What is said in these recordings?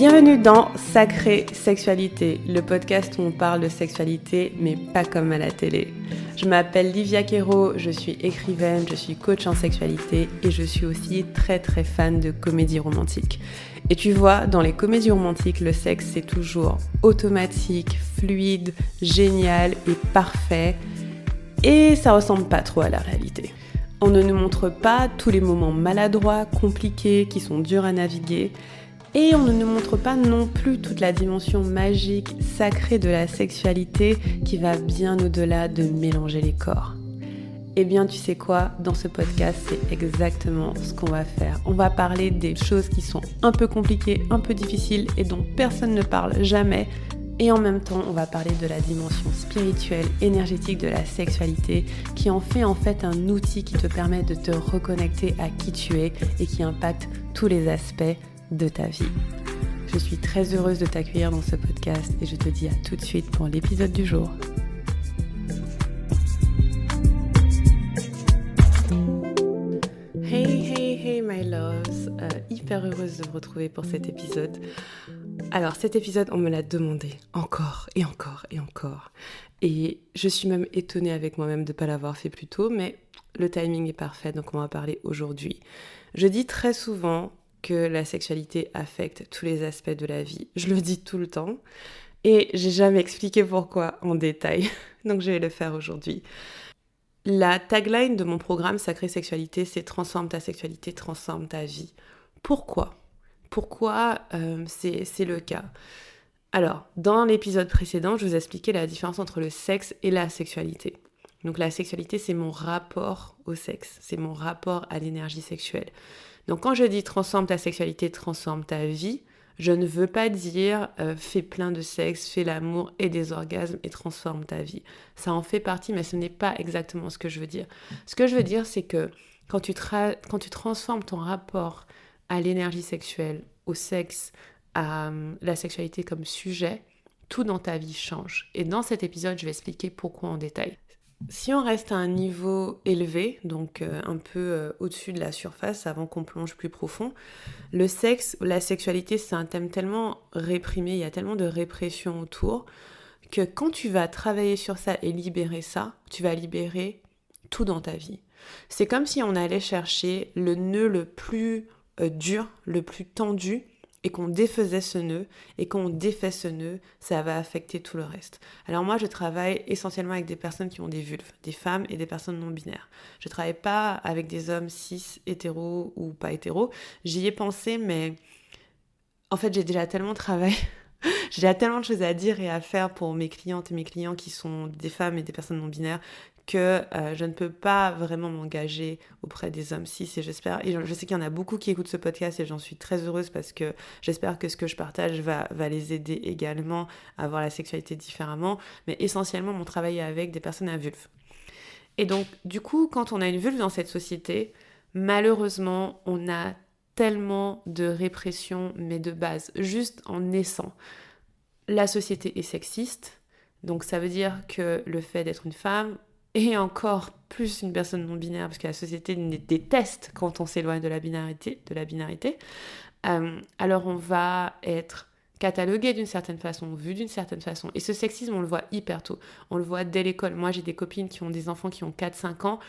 Bienvenue dans Sacrée Sexualité, le podcast où on parle de sexualité, mais pas comme à la télé. Je m'appelle Livia Quero, je suis écrivaine, je suis coach en sexualité et je suis aussi très fan de comédies romantiques. Et tu vois, dans les comédies romantiques, le sexe c'est toujours automatique, fluide, génial et parfait. Et ça ressemble pas trop à la réalité. On ne nous montre pas tous les moments maladroits, compliqués, qui sont durs à naviguer. Et on ne nous montre pas non plus toute la dimension magique, sacrée de la sexualité qui va bien au-delà de mélanger les corps. Eh bien, tu sais quoi, dans ce podcast, c'est exactement ce qu'on va faire. On va parler des choses qui sont un peu compliquées, un peu difficiles et dont personne ne parle jamais. Et en même temps, on va parler de la dimension spirituelle, énergétique de la sexualité qui en fait un outil qui te permet de te reconnecter à qui tu es et qui impacte tous les aspects de ta vie. Je suis très heureuse de t'accueillir dans ce podcast et je te dis à tout de suite pour l'épisode du jour. Hey my loves, hyper heureuse de vous retrouver pour cet épisode. Alors cet épisode on me l'a demandé encore et je suis même étonnée avec moi-même de ne pas l'avoir fait plus tôt, mais le timing est parfait donc on va parler aujourd'hui. Je dis très souvent que la sexualité affecte tous les aspects de la vie. Je le dis tout le temps et j'ai jamais expliqué pourquoi en détail, donc je vais le faire aujourd'hui. La tagline de mon programme Sacrée Sexualité, c'est « Transforme ta sexualité, transforme ta vie ». Pourquoi c'est le cas? Alors, dans l'épisode précédent, je vous expliquais la différence entre le sexe et la sexualité. Donc la sexualité, c'est mon rapport au sexe, c'est mon rapport à l'énergie sexuelle. Donc quand je dis transforme ta sexualité, transforme ta vie, je ne veux pas dire fais plein de sexe, fais l'amour et des orgasmes et transforme ta vie. Ça en fait partie, mais ce n'est pas exactement ce que je veux dire. Ce que je veux dire, c'est que quand tu transformes ton rapport à l'énergie sexuelle, au sexe, à la sexualité comme sujet, tout dans ta vie change. Et dans cet épisode, je vais expliquer pourquoi en détail. Si on reste à un niveau élevé, donc un peu au-dessus de la surface avant qu'on plonge plus profond, le sexe, la sexualité, c'est un thème tellement réprimé, il y a tellement de répression autour, que quand tu vas travailler sur ça et libérer ça, tu vas libérer tout dans ta vie. C'est comme si on allait chercher le nœud le plus dur, le plus tendu, et qu'on défaisait ce nœud, et quand on défait ce nœud, ça va affecter tout le reste. Alors moi, je travaille essentiellement avec des personnes qui ont des vulves, des femmes et des personnes non-binaires. Je travaille pas avec des hommes cis, hétéros ou pas hétéros. J'y ai pensé, mais en fait, j'ai déjà tellement travaillé, j'ai déjà tellement de choses à dire et à faire pour mes clientes et mes clients qui sont des femmes et des personnes non-binaires que je ne peux pas vraiment m'engager auprès des hommes cis et j'espère, et je sais qu'il y en a beaucoup qui écoutent ce podcast et j'en suis très heureuse parce que j'espère que ce que je partage va les aider également à voir la sexualité différemment, mais essentiellement mon travail est avec des personnes à vulve. Et donc du coup, quand on a une vulve dans cette société, malheureusement on a tellement de répression, mais de base, juste en naissant. La société est sexiste, donc ça veut dire que le fait d'être une femme et encore plus une personne non-binaire, parce que la société déteste quand on s'éloigne de la binarité, alors on va être catalogué d'une certaine façon, vu d'une certaine façon. Et ce sexisme, on le voit hyper tôt. On le voit dès l'école. Moi, j'ai des copines qui ont des enfants qui ont 4-5 ans.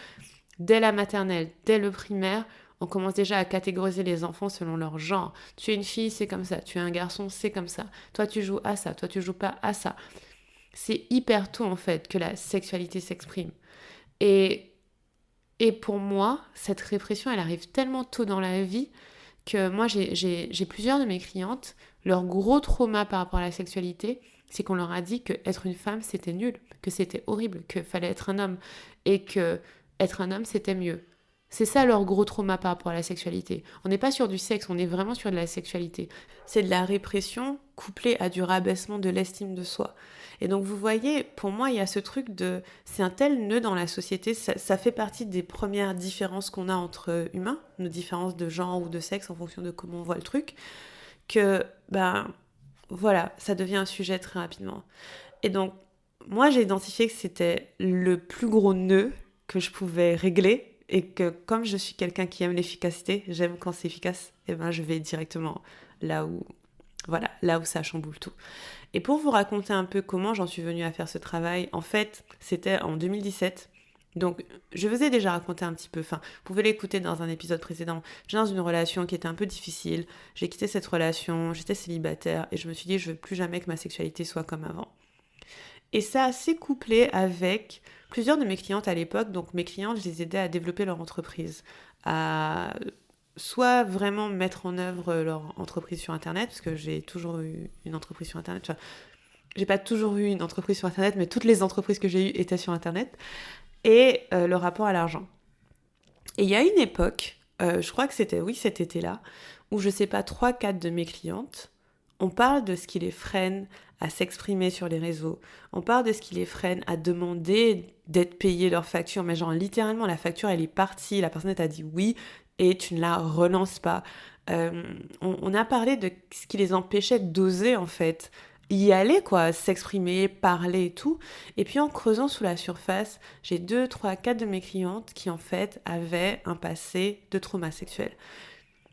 Dès la maternelle, dès le primaire, on commence déjà à catégoriser les enfants selon leur genre. Tu es une fille, c'est comme ça. Tu es un garçon, c'est comme ça. Toi, tu joues à ça. Toi, tu joues pas à ça. C'est hyper tôt, en fait, que la sexualité s'exprime. Et pour moi, cette répression, elle arrive tellement tôt dans la vie que moi, j'ai plusieurs de mes clientes, leur gros trauma par rapport à la sexualité, c'est qu'on leur a dit que être une femme, c'était nul, que c'était horrible, qu'il fallait être un homme, et que être un homme, c'était mieux. C'est ça leur gros trauma par rapport à la sexualité. On n'est pas sur du sexe, on est vraiment sur de la sexualité. C'est de la répression couplée à du rabaissement de l'estime de soi. Et donc vous voyez, pour moi, il y a ce truc de... C'est un tel nœud dans la société, ça fait partie des premières différences qu'on a entre humains, nos différences de genre ou de sexe en fonction de comment on voit le truc, que, voilà, ça devient un sujet très rapidement. Et donc, moi, j'ai identifié que c'était le plus gros nœud que je pouvais régler, et que comme je suis quelqu'un qui aime l'efficacité, j'aime quand c'est efficace, et je vais directement là où Voilà, là où ça chamboule tout. Et pour vous raconter un peu comment j'en suis venue à faire ce travail, en fait, c'était en 2017. Donc, je vous ai déjà raconté un petit peu, enfin, vous pouvez l'écouter dans un épisode précédent. J'étais dans une relation qui était un peu difficile. J'ai quitté cette relation, j'étais célibataire et je me suis dit, je veux plus jamais que ma sexualité soit comme avant. Et ça s'est couplé avec plusieurs de mes clientes à l'époque. Donc, mes clientes, je les aidais à développer leur entreprise, à soit vraiment mettre en œuvre leur entreprise sur Internet, parce que j'ai toujours eu une entreprise sur Internet. Enfin, j'ai pas toujours eu une entreprise sur Internet, mais toutes les entreprises que j'ai eues étaient sur Internet. Et le rapport à l'argent. Et il y a une époque, je crois que c'était, oui, cet été-là, où je sais pas, 3-4 de mes clientes, on parle de ce qui les freine à s'exprimer sur les réseaux, on parle de ce qui les freine à demander d'être payées leurs factures, mais genre littéralement la facture elle est partie, la personne t'a dit oui et tu ne la relances pas. On a parlé de ce qui les empêchait d'oser en fait y aller, quoi, s'exprimer, parler et tout. Et puis en creusant sous la surface, j'ai 2, 3, 4 de mes clientes qui en fait avaient un passé de trauma sexuel.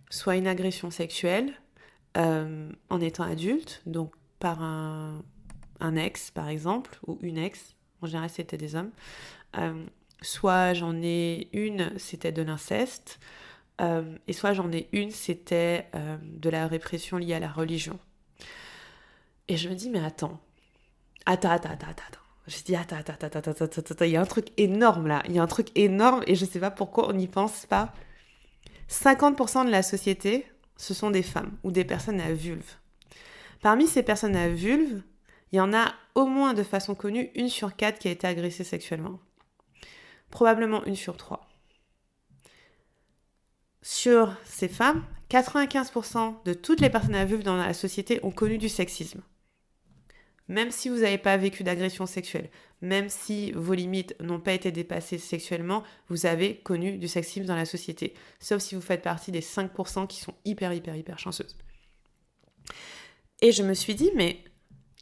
Soit une agression sexuelle en étant adulte, donc par un ex par exemple, ou une ex, en général c'était des hommes. Soit j'en ai une, c'était de l'inceste, et soit j'en ai une, c'était de la répression liée à la religion. Et je me dis, mais attends. Je dis, attends, il y a un truc énorme là. Il y a un truc énorme et je sais pas pourquoi on n'y pense pas. 50% de la société, ce sont des femmes ou des personnes à vulve. Parmi ces personnes à vulve, il y en a au moins de façon connue 1 sur 4 qui a été agressée sexuellement. Probablement 1 sur 3. Sur ces femmes, 95% de toutes les personnes à vulve dans la société ont connu du sexisme. Même si vous n'avez pas vécu d'agression sexuelle, même si vos limites n'ont pas été dépassées sexuellement, vous avez connu du sexisme dans la société. Sauf si vous faites partie des 5% qui sont hyper chanceuses. Et je me suis dit, mais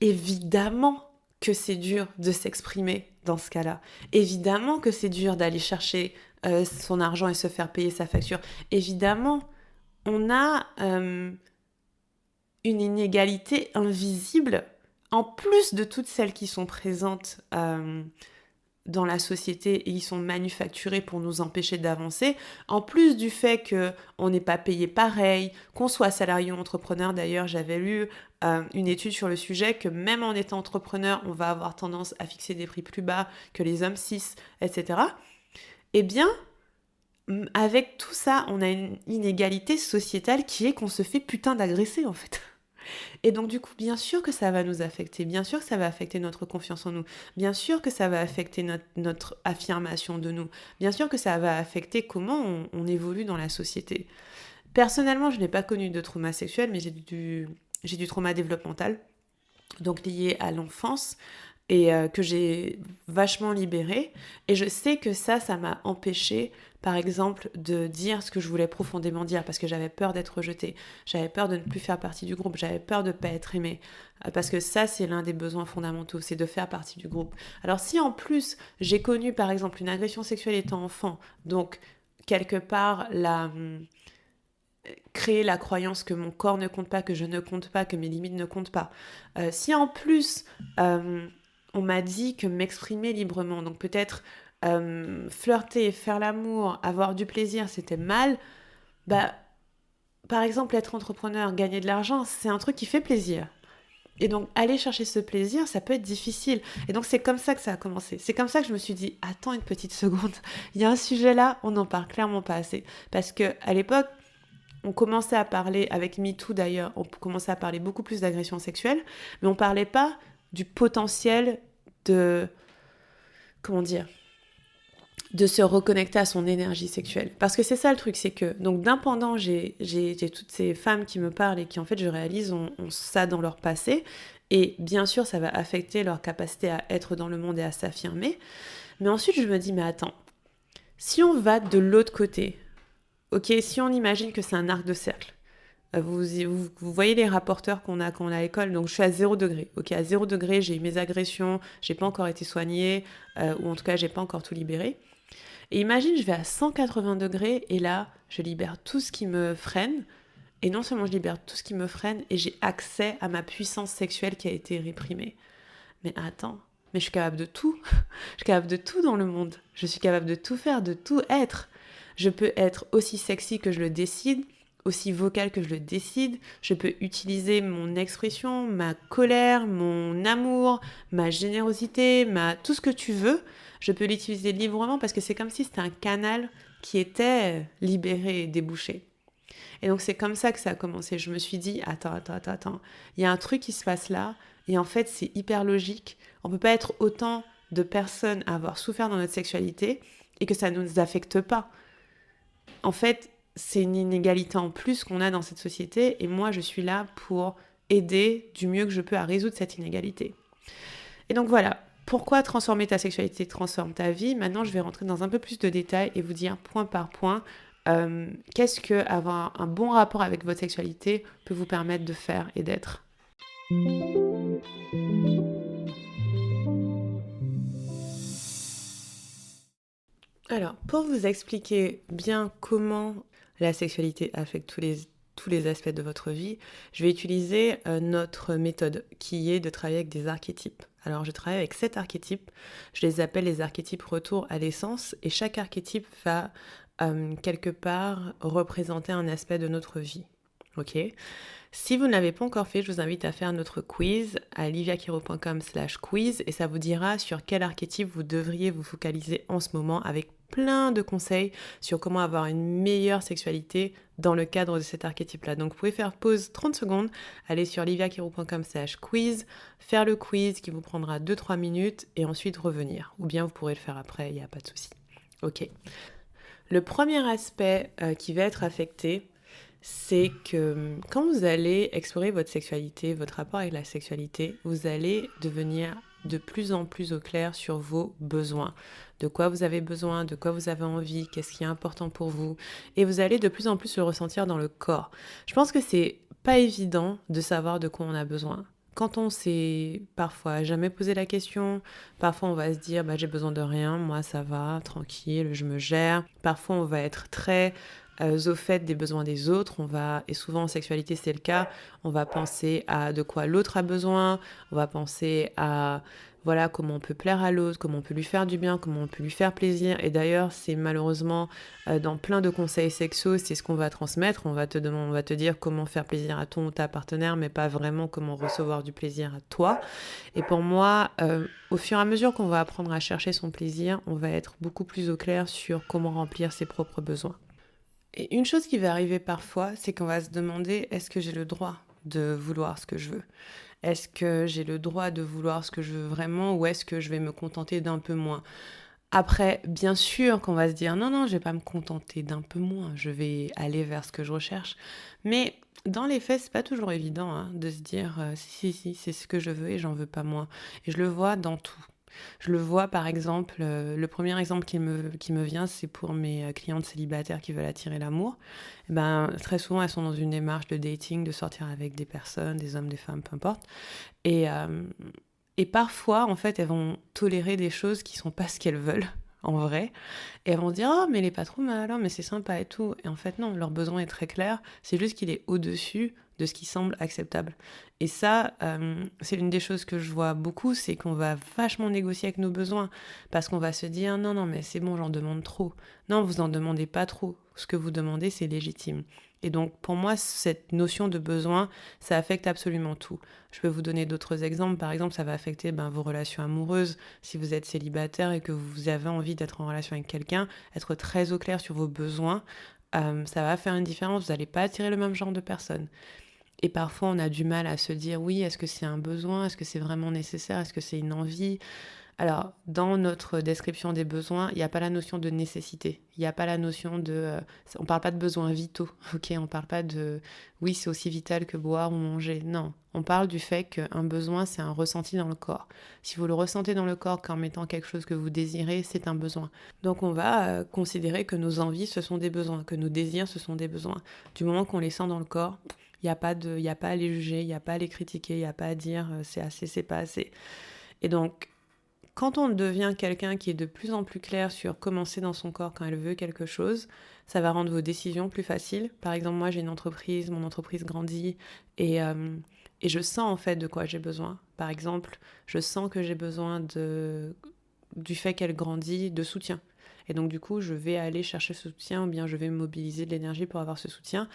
évidemment que c'est dur de s'exprimer dans ce cas-là. Évidemment que c'est dur d'aller chercher son argent et se faire payer sa facture. Évidemment, on a une inégalité invisible en plus de toutes celles qui sont présentes dans la société et qui sont manufacturées pour nous empêcher d'avancer, en plus du fait qu'on n'est pas payé pareil, qu'on soit salarié ou entrepreneur. D'ailleurs, j'avais lu une étude sur le sujet que même en étant entrepreneur, on va avoir tendance à fixer des prix plus bas que les hommes cis, etc. Eh bien, avec tout ça, on a une inégalité sociétale qui est qu'on se fait putain d'agresser en fait. Et donc du coup, bien sûr que ça va nous affecter, bien sûr que ça va affecter notre confiance en nous, bien sûr que ça va affecter notre affirmation de nous, bien sûr que ça va affecter comment on évolue dans la société. Personnellement, je n'ai pas connu de trauma sexuel, mais j'ai du trauma développemental, donc lié à l'enfance, et que j'ai vachement libéré. Et je sais que ça m'a empêché, par exemple, de dire ce que je voulais profondément dire, parce que j'avais peur d'être rejetée, j'avais peur de ne plus faire partie du groupe, j'avais peur de ne pas être aimée, parce que ça, c'est l'un des besoins fondamentaux, c'est de faire partie du groupe. Alors si en plus, j'ai connu, par exemple, une agression sexuelle étant enfant, donc quelque part, créer la croyance que mon corps ne compte pas, que je ne compte pas, que mes limites ne comptent pas. Si en plus, on m'a dit que m'exprimer librement, donc peut-être flirter, faire l'amour, avoir du plaisir, c'était mal, bah, par exemple, être entrepreneur, gagner de l'argent, c'est un truc qui fait plaisir. Et donc, aller chercher ce plaisir, ça peut être difficile. Et donc, c'est comme ça que ça a commencé. C'est comme ça que je me suis dit, attends une petite seconde, il y a un sujet là, on n'en parle clairement pas assez. Parce qu'à l'époque, on commençait à parler, avec MeToo d'ailleurs, on commençait à parler beaucoup plus d'agression sexuelle, mais on parlait pas du potentiel de, comment dire, de se reconnecter à son énergie sexuelle. Parce que c'est ça le truc, c'est que, donc d'un pendant, j'ai toutes ces femmes qui me parlent et qui en fait, je réalise, ont ça dans leur passé, et bien sûr, ça va affecter leur capacité à être dans le monde et à s'affirmer, mais ensuite, je me dis, mais attends, si on va de l'autre côté, ok, si on imagine que c'est un arc de cercle, vous voyez les rapporteurs qu'on a quand on est à l'école, donc je suis à 0 degré. Ok, à 0 degré, j'ai eu mes agressions, j'ai pas encore été soignée, ou en tout cas, j'ai pas encore tout libéré. Et imagine, je vais à 180 degrés, et là, je libère tout ce qui me freine, Et non seulement je libère tout ce qui me freine, et j'ai accès à ma puissance sexuelle qui a été réprimée. Mais attends, mais je suis capable de tout. Je suis capable de tout dans le monde. Je suis capable de tout faire, de tout être. Je peux être aussi sexy que je le décide, aussi vocale que je le décide. Je peux utiliser mon expression, ma colère, mon amour, ma générosité, tout ce que tu veux. Je peux l'utiliser librement parce que c'est comme si c'était un canal qui était libéré et débouché. Et donc c'est comme ça que ça a commencé. Je me suis dit, attends. Il y a un truc qui se passe là. Et en fait, c'est hyper logique. On ne peut pas être autant de personnes à avoir souffert dans notre sexualité et que ça ne nous affecte pas. En fait, c'est une inégalité en plus qu'on a dans cette société. Et moi, je suis là pour aider du mieux que je peux à résoudre cette inégalité. Et donc voilà. Pourquoi transformer ta sexualité transforme ta vie? Maintenant, je vais rentrer dans un peu plus de détails et vous dire point par point qu'est-ce que avoir un bon rapport avec votre sexualité peut vous permettre de faire et d'être. Alors, pour vous expliquer bien comment la sexualité affecte tous les aspects de votre vie, je vais utiliser notre méthode qui est de travailler avec des archétypes. Alors, je travaille avec 7 archétypes, je les appelle les archétypes retour à l'essence, et chaque archétype va quelque part représenter un aspect de notre vie. Ok ? Si vous ne l'avez pas encore fait, je vous invite à faire notre quiz à liviakiro.com/quiz et ça vous dira sur quel archétype vous devriez vous focaliser en ce moment avec plein de conseils sur comment avoir une meilleure sexualité dans le cadre de cet archétype-là. Donc vous pouvez faire pause 30 secondes, aller sur liviakiro.com/quiz, faire le quiz qui vous prendra 2-3 minutes et ensuite revenir. Ou bien vous pourrez le faire après, il n'y a pas de souci. Ok. Le premier aspect qui va être affecté, c'est que quand vous allez explorer votre sexualité, votre rapport avec la sexualité, vous allez devenir de plus en plus au clair sur vos besoins. De quoi vous avez besoin, de quoi vous avez envie, qu'est-ce qui est important pour vous. Et vous allez de plus en plus le ressentir dans le corps. Je pense que c'est pas évident de savoir de quoi on a besoin. Quand on s'est parfois jamais posé la question, parfois on va se dire j'ai besoin de rien, moi ça va, tranquille, je me gère. Parfois on va être très au fait des besoins des autres, et souvent en sexualité c'est le cas, on va penser à de quoi l'autre a besoin, on va penser à comment on peut plaire à l'autre, comment on peut lui faire du bien, comment on peut lui faire plaisir. Et d'ailleurs, c'est malheureusement dans plein de conseils sexuels, c'est ce qu'on va transmettre. On va te dire comment faire plaisir à ton ou ta partenaire, mais pas vraiment comment recevoir du plaisir à toi. Et pour moi, au fur et à mesure qu'on va apprendre à chercher son plaisir, on va être beaucoup plus au clair sur comment remplir ses propres besoins. Et une chose qui va arriver parfois, c'est qu'on va se demander, est-ce que j'ai le droit de vouloir ce que je veux ? Est-ce que j'ai le droit de vouloir ce que je veux vraiment ou est-ce que je vais me contenter d'un peu moins ? Après, bien sûr qu'on va se dire non, je vais pas me contenter d'un peu moins, je vais aller vers ce que je recherche. Mais dans les faits, c'est pas toujours évident de se dire si, c'est ce que je veux et j'en veux pas moins. Et je le vois dans tout. Je le vois par exemple, le premier exemple qui me vient, c'est pour mes clientes célibataires qui veulent attirer l'amour. Très souvent, elles sont dans une démarche de dating, de sortir avec des personnes, des hommes, des femmes, peu importe. Et parfois, en fait, elles vont tolérer des choses qui sont pas ce qu'elles veulent, en vrai. Et elles vont se dire « Oh, mais il est pas trop mal, mais c'est sympa et tout. » Et en fait, non, leur besoin est très clair. C'est juste qu'il est au-dessus de ce qui semble acceptable. Et ça, c'est une des choses que je vois beaucoup, c'est qu'on va vachement négocier avec nos besoins. Parce qu'on va se dire « Non, mais c'est bon, j'en demande trop. » Non, vous en demandez pas trop. Ce que vous demandez, c'est légitime. Et donc, pour moi, cette notion de besoin, ça affecte absolument tout. Je peux vous donner d'autres exemples. Par exemple, ça va affecter vos relations amoureuses. Si vous êtes célibataire et que vous avez envie d'être en relation avec quelqu'un, être très au clair sur vos besoins, ça va faire une différence. Vous n'allez pas attirer le même genre de personne. Et parfois, on a du mal à se dire, oui, est-ce que c'est un besoin ? Est-ce que c'est vraiment nécessaire ? Est-ce que c'est une envie ? Alors, dans notre description des besoins, il n'y a pas la notion de nécessité. Il n'y a pas la notion de... on ne parle pas de besoins vitaux, ok ? On ne parle pas de... Oui, c'est aussi vital que boire ou manger. Non, on parle du fait qu'un besoin, c'est un ressenti dans le corps. Si vous le ressentez dans le corps comme étant quelque chose que vous désirez, c'est un besoin. Donc, on va considérer que nos envies, ce sont des besoins, que nos désirs, ce sont des besoins. Du moment qu'on les sent dans le corps, il n'y a pas à les juger, il n'y a pas à les critiquer, il n'y a pas à dire c'est assez, c'est pas assez. Et donc, quand on devient quelqu'un qui est de plus en plus clair sur comment c'est dans son corps quand elle veut quelque chose, ça va rendre vos décisions plus faciles. Par exemple, moi j'ai une entreprise, mon entreprise grandit et je sens en fait de quoi j'ai besoin. Par exemple, je sens que j'ai besoin du fait qu'elle grandit, de soutien. Et donc du coup, je vais aller chercher ce soutien ou bien je vais mobiliser de l'énergie pour avoir ce soutien.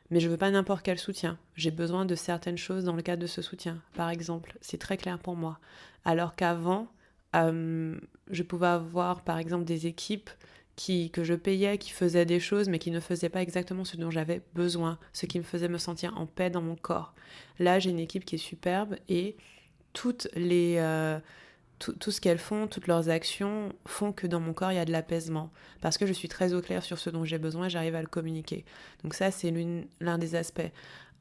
Mais je veux pas n'importe quel soutien. J'ai besoin de certaines choses dans le cadre de ce soutien. Par exemple, c'est très clair pour moi. Alors qu'avant, je pouvais avoir par exemple des équipes que je payais, qui faisaient des choses, mais qui ne faisaient pas exactement ce dont j'avais besoin, ce qui me faisait me sentir en paix dans mon corps. Là, j'ai une équipe qui est superbe et toutes les... tout ce qu'elles font, toutes leurs actions font que dans mon corps, il y a de l'apaisement. Parce que je suis très au clair sur ce dont j'ai besoin et j'arrive à le communiquer. Donc ça, c'est l'un des aspects.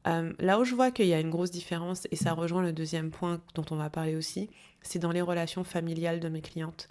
Là où je vois qu'il y a une grosse différence, et ça rejoint le deuxième point dont on va parler aussi, c'est dans les relations familiales de mes clientes.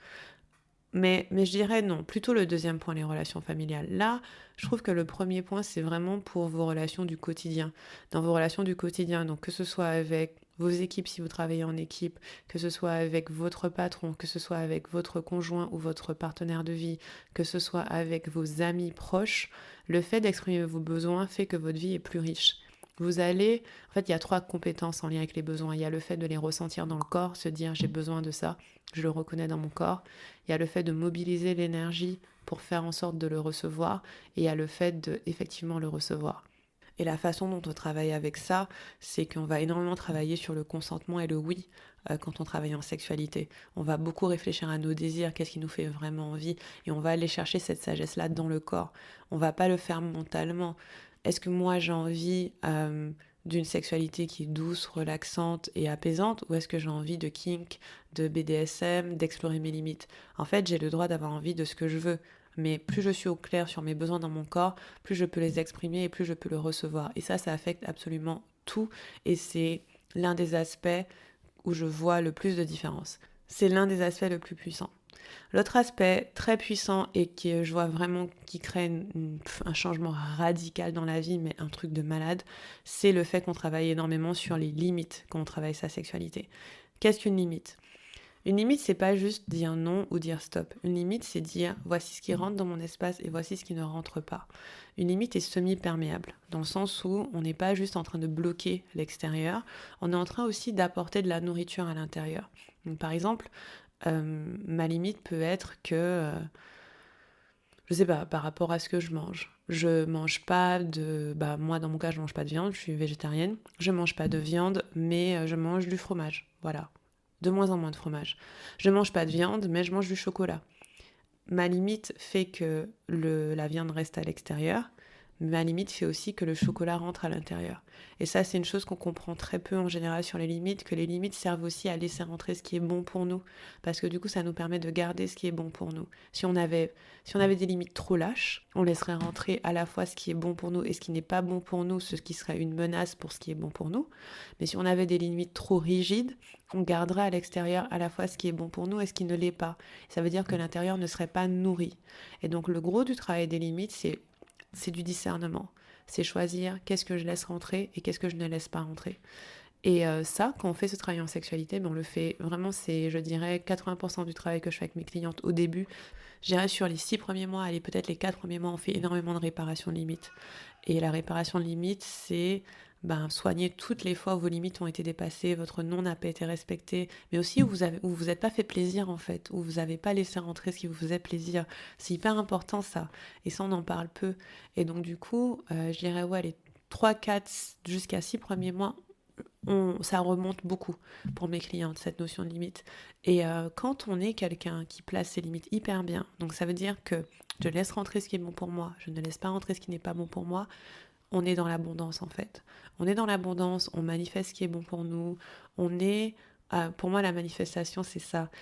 Mais je dirais non, plutôt le deuxième point, les relations familiales. Là, je trouve que le premier point, c'est vraiment pour vos relations du quotidien. Dans vos relations du quotidien, donc que ce soit avec vos équipes si vous travaillez en équipe, que ce soit avec votre patron, que ce soit avec votre conjoint ou votre partenaire de vie, que ce soit avec vos amis proches, le fait d'exprimer vos besoins fait que votre vie est plus riche. En fait, il y a 3 compétences en lien avec les besoins. Il y a le fait de les ressentir dans le corps, se dire j'ai besoin de ça, je le reconnais dans mon corps. Il y a le fait de mobiliser l'énergie pour faire en sorte de le recevoir. Et il y a le fait de effectivement le recevoir. Et la façon dont on travaille avec ça, c'est qu'on va énormément travailler sur le consentement et le oui quand on travaille en sexualité. On va beaucoup réfléchir à nos désirs, qu'est-ce qui nous fait vraiment envie, et on va aller chercher cette sagesse-là dans le corps. On va pas le faire mentalement. Est-ce que moi j'ai envie d'une sexualité qui est douce, relaxante et apaisante, ou est-ce que j'ai envie de kink, de BDSM, d'explorer mes limites? En fait, j'ai le droit d'avoir envie de ce que je veux. Mais plus je suis au clair sur mes besoins dans mon corps, plus je peux les exprimer et plus je peux le recevoir. Et ça affecte absolument tout. Et c'est l'un des aspects où je vois le plus de différence. C'est l'un des aspects le plus puissant. L'autre aspect très puissant et que je vois vraiment qui crée un changement radical dans la vie, mais un truc de malade, c'est le fait qu'on travaille énormément sur les limites quand on travaille sa sexualité. Qu'est-ce qu'une limite ? Une limite, c'est pas juste dire non ou dire stop. Une limite, c'est dire voici ce qui rentre dans mon espace et voici ce qui ne rentre pas. Une limite est semi-perméable, dans le sens où on n'est pas juste en train de bloquer l'extérieur, on est en train aussi d'apporter de la nourriture à l'intérieur. Donc, par exemple, ma limite peut être que, je sais pas, par rapport à ce que je mange. Je mange pas moi dans mon cas, je mange pas de viande, je suis végétarienne. Je mange pas de viande, mais je mange du fromage. Voilà. De moins en moins de fromage. Je mange pas de viande, mais je mange du chocolat. Ma limite fait que la viande reste à l'extérieur. Ma limite fait aussi que le chocolat rentre à l'intérieur. Et ça, c'est une chose qu'on comprend très peu en général sur les limites, que les limites servent aussi à laisser rentrer ce qui est bon pour nous. Parce que du coup, ça nous permet de garder ce qui est bon pour nous. Si on avait des limites trop lâches, on laisserait rentrer à la fois ce qui est bon pour nous et ce qui n'est pas bon pour nous, ce qui serait une menace pour ce qui est bon pour nous. Mais si on avait des limites trop rigides, on garderait à l'extérieur à la fois ce qui est bon pour nous et ce qui ne l'est pas. Ça veut dire que l'intérieur ne serait pas nourri. Et donc le gros du travail des limites, c'est du discernement. C'est choisir qu'est-ce que je laisse rentrer et qu'est-ce que je ne laisse pas rentrer. Et ça, quand on fait ce travail en sexualité, on le fait vraiment, c'est, je dirais, 80% du travail que je fais avec mes clientes au début. Je dirais sur les 6 premiers mois, allez, peut-être les 4 premiers mois, on fait énormément de réparation de limites. Et la réparation de limites, c'est soigner toutes les fois où vos limites ont été dépassées, votre non n'a pas été respecté, mais aussi où vous n'êtes pas fait plaisir en fait, où vous n'avez pas laissé rentrer ce qui vous faisait plaisir. C'est hyper important ça, et ça on en parle peu. Et donc du coup, je dirais ouais, les 3, 4, jusqu'à 6 premiers mois, ça remonte beaucoup pour mes clientes, cette notion de limite. Et quand on est quelqu'un qui place ses limites hyper bien, donc ça veut dire que je laisse rentrer ce qui est bon pour moi, je ne laisse pas rentrer ce qui n'est pas bon pour moi, on est dans l'abondance en fait. On est dans l'abondance, on manifeste ce qui est bon pour nous, pour moi la manifestation c'est ça.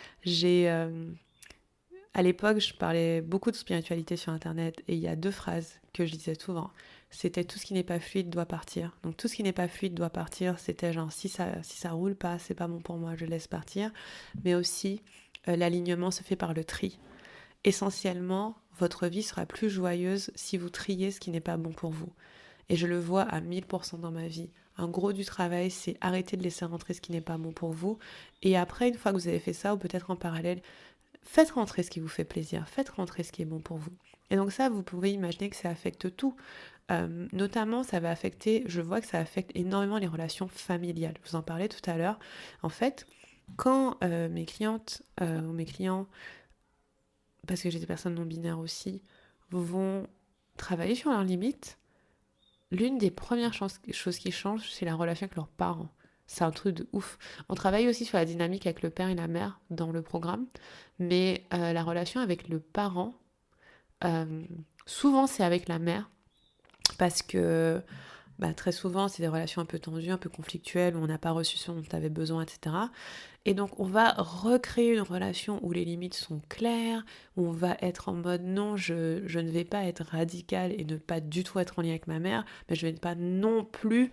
À l'époque je parlais beaucoup de spiritualité sur internet et il y a 2 phrases que je disais souvent. C'était tout ce qui n'est pas fluide doit partir. Donc tout ce qui n'est pas fluide doit partir, c'était genre si ça roule pas, c'est pas bon pour moi, je laisse partir. Mais aussi l'alignement se fait par le tri. Essentiellement, votre vie sera plus joyeuse si vous triez ce qui n'est pas bon pour vous. Et je le vois à 1000% dans ma vie. un gros du travail, c'est arrêter de laisser rentrer ce qui n'est pas bon pour vous. Et après, une fois que vous avez fait ça, ou peut-être en parallèle, faites rentrer ce qui vous fait plaisir, faites rentrer ce qui est bon pour vous. Et donc ça, vous pouvez imaginer que ça affecte tout. Notamment, ça va affecter, je vois que ça affecte énormément les relations familiales. Je vous en parlais tout à l'heure. En fait, quand mes clientes ou mes clients, parce que j'ai des personnes non binaires aussi, vont travailler sur leurs limites, l'une des premières choses qui changent, c'est la relation avec leurs parents. C'est un truc de ouf. On travaille aussi sur la dynamique avec le père et la mère dans le programme, mais la relation avec le parent, souvent c'est avec la mère, parce que très souvent c'est des relations un peu tendues, un peu conflictuelles, où on n'a pas reçu ce dont on avait besoin, etc. Et donc on va recréer une relation où les limites sont claires, où on va être en mode non, je ne vais pas être radicale et ne pas du tout être en lien avec ma mère, mais je ne vais pas non plus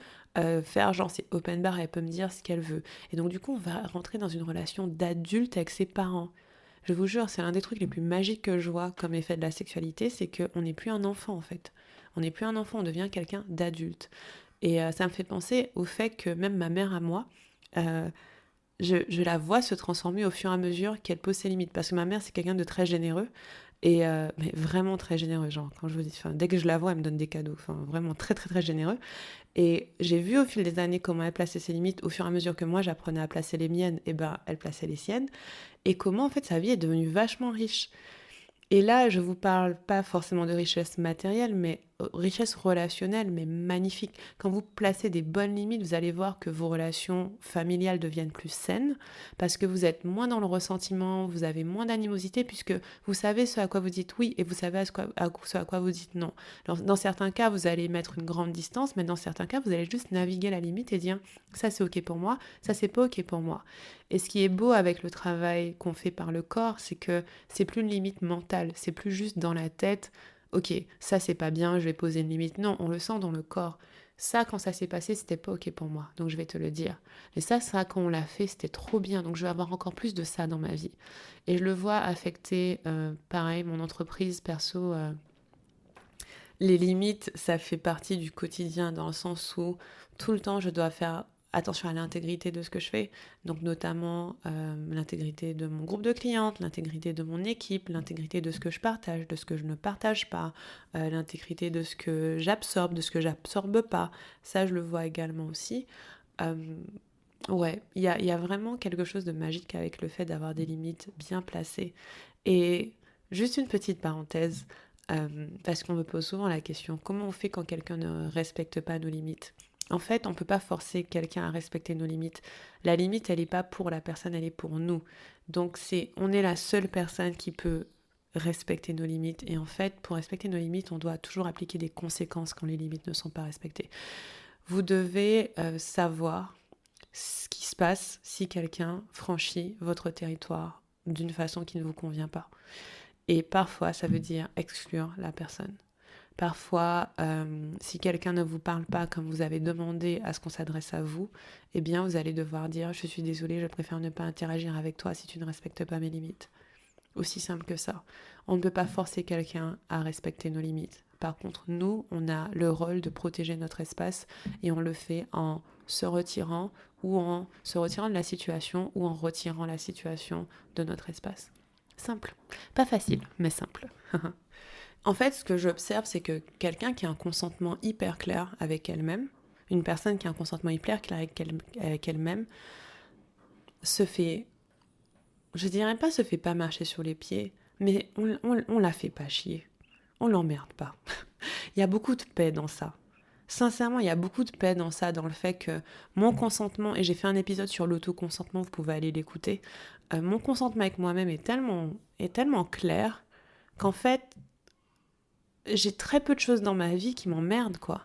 faire genre c'est open bar et elle peut me dire ce qu'elle veut. Et donc du coup on va rentrer dans une relation d'adulte avec ses parents. Je vous jure, c'est l'un des trucs les plus magiques que je vois comme effet de la sexualité, c'est qu'on n'est plus un enfant en fait. On n'est plus un enfant, on devient quelqu'un d'adulte. Et ça me fait penser au fait que même ma mère à moi, je la vois se transformer au fur et à mesure qu'elle pose ses limites. Parce que ma mère, c'est quelqu'un de très généreux. Et mais vraiment très généreux. Genre, quand je vous dis, dès que je la vois, elle me donne des cadeaux. Vraiment très, très, très généreux. Et j'ai vu au fil des années comment elle plaçait ses limites. Au fur et à mesure que moi, j'apprenais à placer les miennes, et elle plaçait les siennes. Et comment, en fait, sa vie est devenue vachement riche. Et là, je vous parle pas forcément de richesse matérielle, mais richesse relationnelle, mais magnifique. Quand vous placez des bonnes limites, vous allez voir que vos relations familiales deviennent plus saines, parce que vous êtes moins dans le ressentiment, vous avez moins d'animosité, puisque vous savez ce à quoi vous dites oui et vous savez ce à quoi vous dites non. Alors, dans certains cas, vous allez mettre une grande distance, mais dans certains cas, vous allez juste naviguer la limite et dire ça c'est ok pour moi, ça c'est pas ok pour moi. Et ce qui est beau avec le travail qu'on fait par le corps, c'est que c'est plus une limite mentale, c'est plus juste dans la tête, ok, ça c'est pas bien, je vais poser une limite. Non, on le sent dans le corps. Ça, quand ça s'est passé, c'était pas ok pour moi, donc je vais te le dire. Et ça, quand on l'a fait, c'était trop bien, donc je vais avoir encore plus de ça dans ma vie. Et je le vois affecter, pareil, mon entreprise perso. Les limites, ça fait partie du quotidien dans le sens où tout le temps je dois faire attention à l'intégrité de ce que je fais, donc notamment l'intégrité de mon groupe de clientes, l'intégrité de mon équipe, l'intégrité de ce que je partage, de ce que je ne partage pas, l'intégrité de ce que j'absorbe, de ce que j'absorbe pas. Ça, je le vois également aussi. Ouais, il y a vraiment quelque chose de magique avec le fait d'avoir des limites bien placées. Et juste une petite parenthèse, parce qu'on me pose souvent la question, comment on fait quand quelqu'un ne respecte pas nos limites? En fait, on ne peut pas forcer quelqu'un à respecter nos limites. La limite, elle n'est pas pour la personne, elle est pour nous. Donc on est la seule personne qui peut respecter nos limites. Et en fait, pour respecter nos limites, on doit toujours appliquer des conséquences quand les limites ne sont pas respectées. Vous devez savoir ce qui se passe si quelqu'un franchit votre territoire d'une façon qui ne vous convient pas. Et parfois, ça veut dire exclure la personne. Parfois, si quelqu'un ne vous parle pas comme vous avez demandé à ce qu'on s'adresse à vous, eh bien, vous allez devoir dire « Je suis désolée, je préfère ne pas interagir avec toi si tu ne respectes pas mes limites. » Aussi simple que ça. On ne peut pas forcer quelqu'un à respecter nos limites. Par contre, nous, on a le rôle de protéger notre espace et on le fait en se retirant ou en se retirant de la situation ou en retirant la situation de notre espace. Simple. Pas facile, mais simple. En fait, ce que j'observe, c'est que quelqu'un qui a un consentement hyper clair avec elle-même, une personne qui a un consentement hyper clair avec elle-même, se fait, je dirais pas se fait pas marcher sur les pieds, mais on la fait pas chier. On l'emmerde pas. Il y a beaucoup de paix dans ça. Sincèrement, il y a beaucoup de paix dans ça, dans le fait que mon consentement, et j'ai fait un épisode sur l'autoconsentement, vous pouvez aller l'écouter, mon consentement avec moi-même est tellement clair qu'en fait, j'ai très peu de choses dans ma vie qui m'emmerdent, quoi.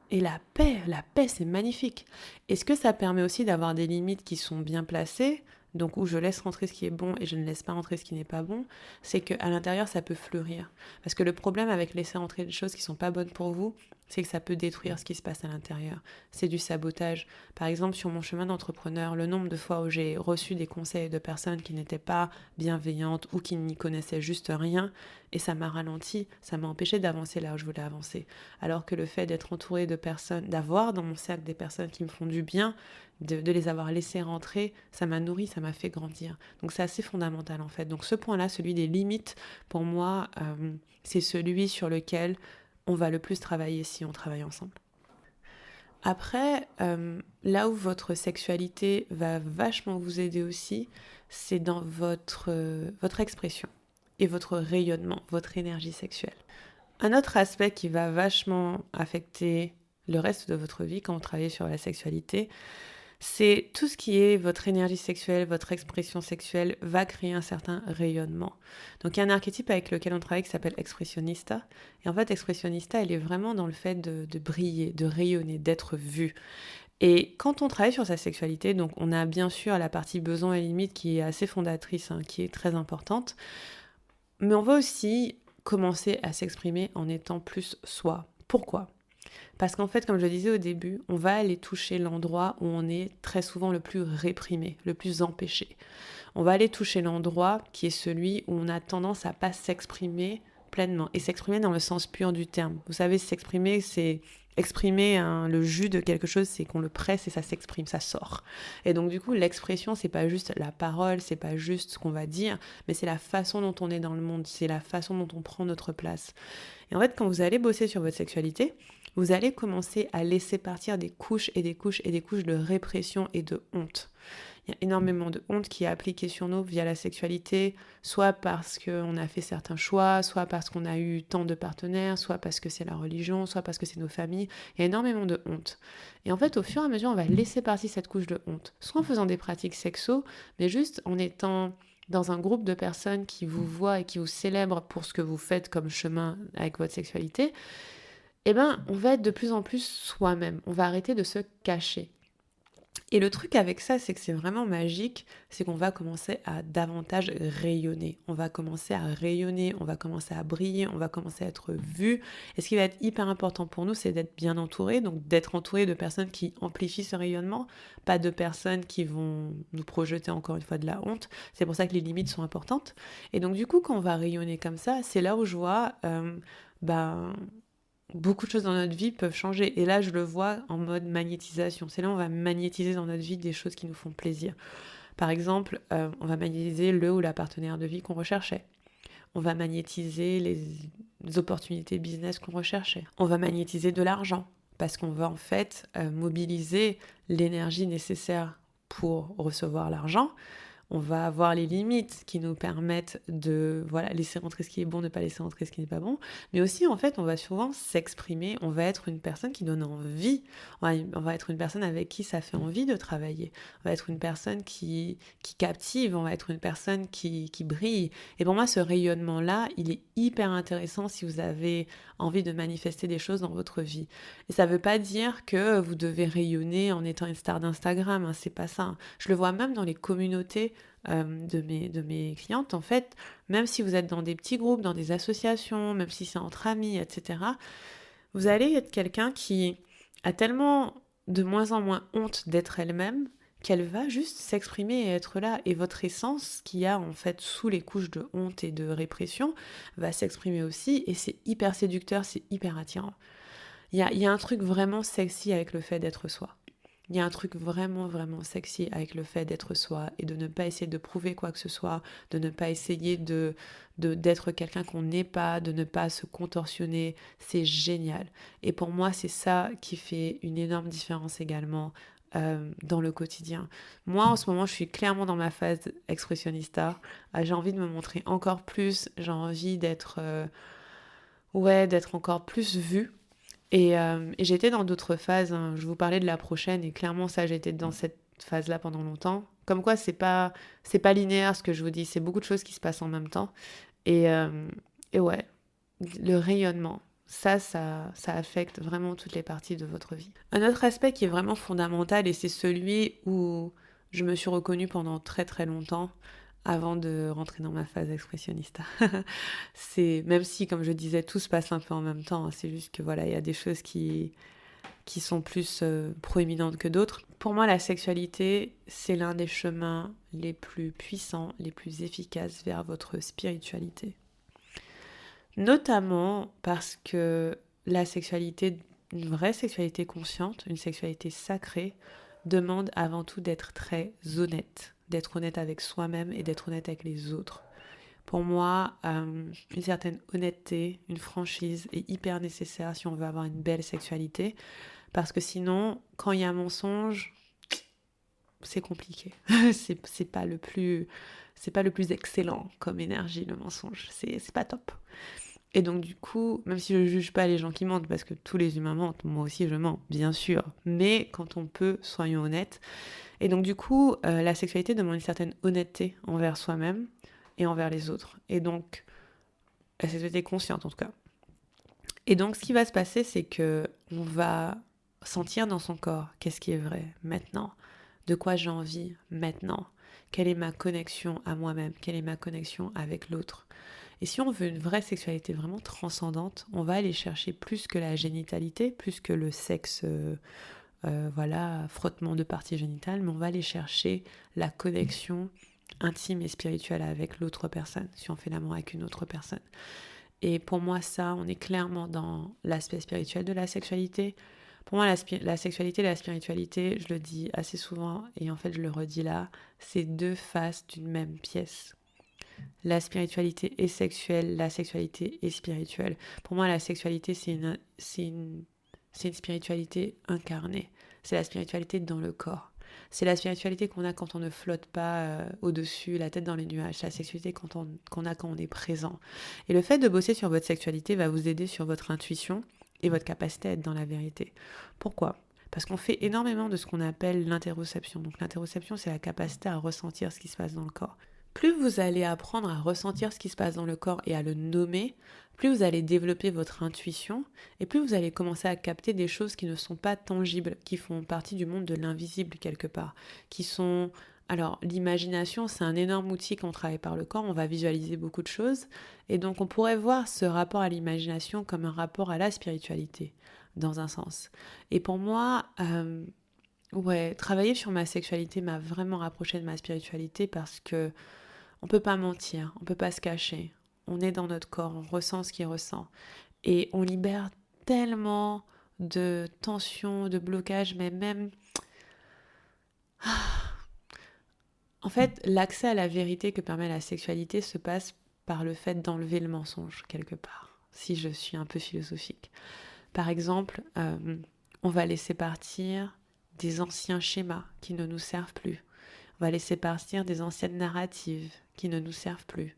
Et la paix, c'est magnifique. Et ce que ça permet aussi d'avoir des limites qui sont bien placées, donc où je laisse rentrer ce qui est bon et je ne laisse pas rentrer ce qui n'est pas bon, c'est qu'à l'intérieur, ça peut fleurir. Parce que le problème avec laisser rentrer des choses qui ne sont pas bonnes pour vous, c'est que ça peut détruire ce qui se passe à l'intérieur. C'est du sabotage. Par exemple, sur mon chemin d'entrepreneur, le nombre de fois où j'ai reçu des conseils de personnes qui n'étaient pas bienveillantes ou qui n'y connaissaient juste rien, et ça m'a ralenti, ça m'a empêché d'avancer là où je voulais avancer. Alors que le fait d'être entouré de personnes, d'avoir dans mon cercle des personnes qui me font du bien, de les avoir laissées rentrer, ça m'a nourri, ça m'a fait grandir. Donc c'est assez fondamental en fait. Donc ce point-là, celui des limites, pour moi, c'est celui sur lequel on va le plus travailler si on travaille ensemble. Après, là où votre sexualité va vachement vous aider aussi, c'est dans votre expression et votre rayonnement, votre énergie sexuelle. Un autre aspect qui va vachement affecter le reste de votre vie quand vous travaillez sur la sexualité, c'est tout ce qui est votre énergie sexuelle, votre expression sexuelle va créer un certain rayonnement. Donc il y a un archétype avec lequel on travaille qui s'appelle expressionnista. Et en fait, expressionnista, elle est vraiment dans le fait de briller, de rayonner, d'être vu. Et quand on travaille sur sa sexualité, donc on a bien sûr la partie besoin et limite qui est assez fondatrice, qui est très importante. Mais on va aussi commencer à s'exprimer en étant plus soi. Pourquoi ? Parce qu'en fait, comme je le disais au début, on va aller toucher l'endroit où on est très souvent le plus réprimé, le plus empêché. On va aller toucher l'endroit qui est celui où on a tendance à pas s'exprimer pleinement. Et s'exprimer dans le sens pur du terme. Vous savez, s'exprimer, c'est exprimer le jus de quelque chose, c'est qu'on le presse et ça s'exprime, ça sort. Et donc du coup, l'expression, c'est pas juste la parole, c'est pas juste ce qu'on va dire, mais c'est la façon dont on est dans le monde, c'est la façon dont on prend notre place. Et en fait, quand vous allez bosser sur votre sexualité, vous allez commencer à laisser partir des couches et des couches et des couches de répression et de honte. Il y a énormément de honte qui est appliquée sur nous via la sexualité, soit parce qu'on a fait certains choix, soit parce qu'on a eu tant de partenaires, soit parce que c'est la religion, soit parce que c'est nos familles. Il y a énormément de honte. Et en fait, au fur et à mesure, on va laisser partir cette couche de honte, soit en faisant des pratiques sexo, mais juste en étant dans un groupe de personnes qui vous voient et qui vous célèbrent pour ce que vous faites comme chemin avec votre sexualité, eh ben, on va être de plus en plus soi-même. On va arrêter de se cacher. Et le truc avec ça, c'est que c'est vraiment magique, c'est qu'on va commencer à davantage rayonner. On va commencer à rayonner, on va commencer à briller, on va commencer à être vu. Et ce qui va être hyper important pour nous, c'est d'être bien entouré, donc d'être entouré de personnes qui amplifient ce rayonnement, pas de personnes qui vont nous projeter encore une fois de la honte. C'est pour ça que les limites sont importantes. Et donc du coup, quand on va rayonner comme ça, c'est là où je vois... beaucoup de choses dans notre vie peuvent changer. Et là, je le vois en mode magnétisation. C'est là où on va magnétiser dans notre vie des choses qui nous font plaisir. Par exemple, on va magnétiser le ou la partenaire de vie qu'on recherchait. On va magnétiser les opportunités business qu'on recherchait. On va magnétiser de l'argent parce qu'on va en fait mobiliser l'énergie nécessaire pour recevoir l'argent. On va avoir les limites qui nous permettent de laisser rentrer ce qui est bon, ne pas laisser rentrer ce qui n'est pas bon. Mais aussi, en fait, on va souvent s'exprimer. On va être une personne qui donne envie. On va être une personne avec qui ça fait envie de travailler. On va être une personne qui captive. On va être une personne qui brille. Et pour moi, ce rayonnement-là, il est hyper intéressant si vous avez envie de manifester des choses dans votre vie. Et ça ne veut pas dire que vous devez rayonner en étant une star d'Instagram. C'est pas ça. Je le vois même dans les communautés de mes clientes, en fait, même si vous êtes dans des petits groupes, dans des associations, même si c'est entre amis, etc., vous allez être quelqu'un qui a tellement de moins en moins honte d'être elle-même qu'elle va juste s'exprimer et être là. Et votre essence, qu'il y a en fait sous les couches de honte et de répression, va s'exprimer aussi, et c'est hyper séducteur, c'est hyper attirant. Il y a un truc vraiment sexy avec le fait d'être soi. Il y a un truc vraiment, vraiment sexy avec le fait d'être soi et de ne pas essayer de prouver quoi que ce soit, de ne pas essayer d'être quelqu'un qu'on n'est pas, de ne pas se contorsionner. C'est génial. Et pour moi, c'est ça qui fait une énorme différence également dans le quotidien. Moi, en ce moment, je suis clairement dans ma phase expressionnista. J'ai envie de me montrer encore plus. J'ai envie d'être encore plus vue. Et j'étais dans d'autres phases, je vous parlais de la prochaine, et clairement ça, j'étais dans cette phase-là pendant longtemps. Comme quoi, c'est pas linéaire ce que je vous dis, c'est beaucoup de choses qui se passent en même temps. Et ouais, le rayonnement, ça affecte vraiment toutes les parties de votre vie. Un autre aspect qui est vraiment fondamental, et c'est celui où je me suis reconnue pendant très très longtemps, avant de rentrer dans ma phase expressionniste. C'est, même si, comme je disais, tout se passe un peu en même temps, c'est juste que voilà, il y a des choses qui sont plus proéminentes que d'autres. Pour moi, la sexualité, c'est l'un des chemins les plus puissants, les plus efficaces vers votre spiritualité. Notamment parce que la sexualité, une vraie sexualité consciente, une sexualité sacrée, demande avant tout d'être très honnête, d'être honnête avec soi-même et d'être honnête avec les autres. Pour moi, une certaine honnêteté, une franchise est hyper nécessaire si on veut avoir une belle sexualité, parce que sinon, quand il y a un mensonge, c'est compliqué. c'est pas le plus excellent comme énergie, le mensonge. C'est pas top. Et donc du coup, même si je juge pas les gens qui mentent, parce que tous les humains mentent, moi aussi je mens, bien sûr, mais quand on peut, soyons honnêtes. Et donc du coup, la sexualité demande une certaine honnêteté envers soi-même et envers les autres. Et donc, la sexualité consciente en tout cas. Et donc ce qui va se passer, c'est que on va sentir dans son corps qu'est-ce qui est vrai maintenant, de quoi j'ai envie maintenant, quelle est ma connexion à moi-même, quelle est ma connexion avec l'autre. Et si on veut une vraie sexualité vraiment transcendante, on va aller chercher plus que la génitalité, plus que le sexe, voilà, frottement de parties génitales, mais on va aller chercher la connexion intime et spirituelle avec l'autre personne, si on fait l'amour avec une autre personne. Et pour moi, ça, on est clairement dans l'aspect spirituel de la sexualité. Pour moi, la sexualité et la spiritualité, je le dis assez souvent, et en fait, je le redis là, c'est deux faces d'une même pièce. La spiritualité est sexuelle, la sexualité est spirituelle. Pour moi, la sexualité, c'est une spiritualité incarnée. C'est la spiritualité dans le corps. C'est la spiritualité qu'on a quand on ne flotte pas au-dessus, la tête dans les nuages. C'est la sexualité qu'on a quand on est présent. Et le fait de bosser sur votre sexualité va vous aider sur votre intuition et votre capacité à être dans la vérité. Pourquoi ? Parce qu'on fait énormément de ce qu'on appelle l'interoception. Donc l'interoception, c'est la capacité à ressentir ce qui se passe dans le corps. Plus vous allez apprendre à ressentir ce qui se passe dans le corps et à le nommer, plus vous allez développer votre intuition et plus vous allez commencer à capter des choses qui ne sont pas tangibles, qui font partie du monde de l'invisible quelque part, qui sont... Alors l'imagination, c'est un énorme outil quand on travaille par le corps, on va visualiser beaucoup de choses et donc on pourrait voir ce rapport à l'imagination comme un rapport à la spiritualité, dans un sens. Et pour moi... travailler sur ma sexualité m'a vraiment rapproché de ma spiritualité parce que on peut pas mentir, on peut pas se cacher. On est dans notre corps, on ressent ce qu'il ressent. Et on libère tellement de tensions, de blocages, mais même... En fait, l'accès à la vérité que permet la sexualité se passe par le fait d'enlever le mensonge, quelque part, si je suis un peu philosophique. Par exemple, on va laisser partir des anciens schémas qui ne nous servent plus. On va laisser partir des anciennes narratives qui ne nous servent plus.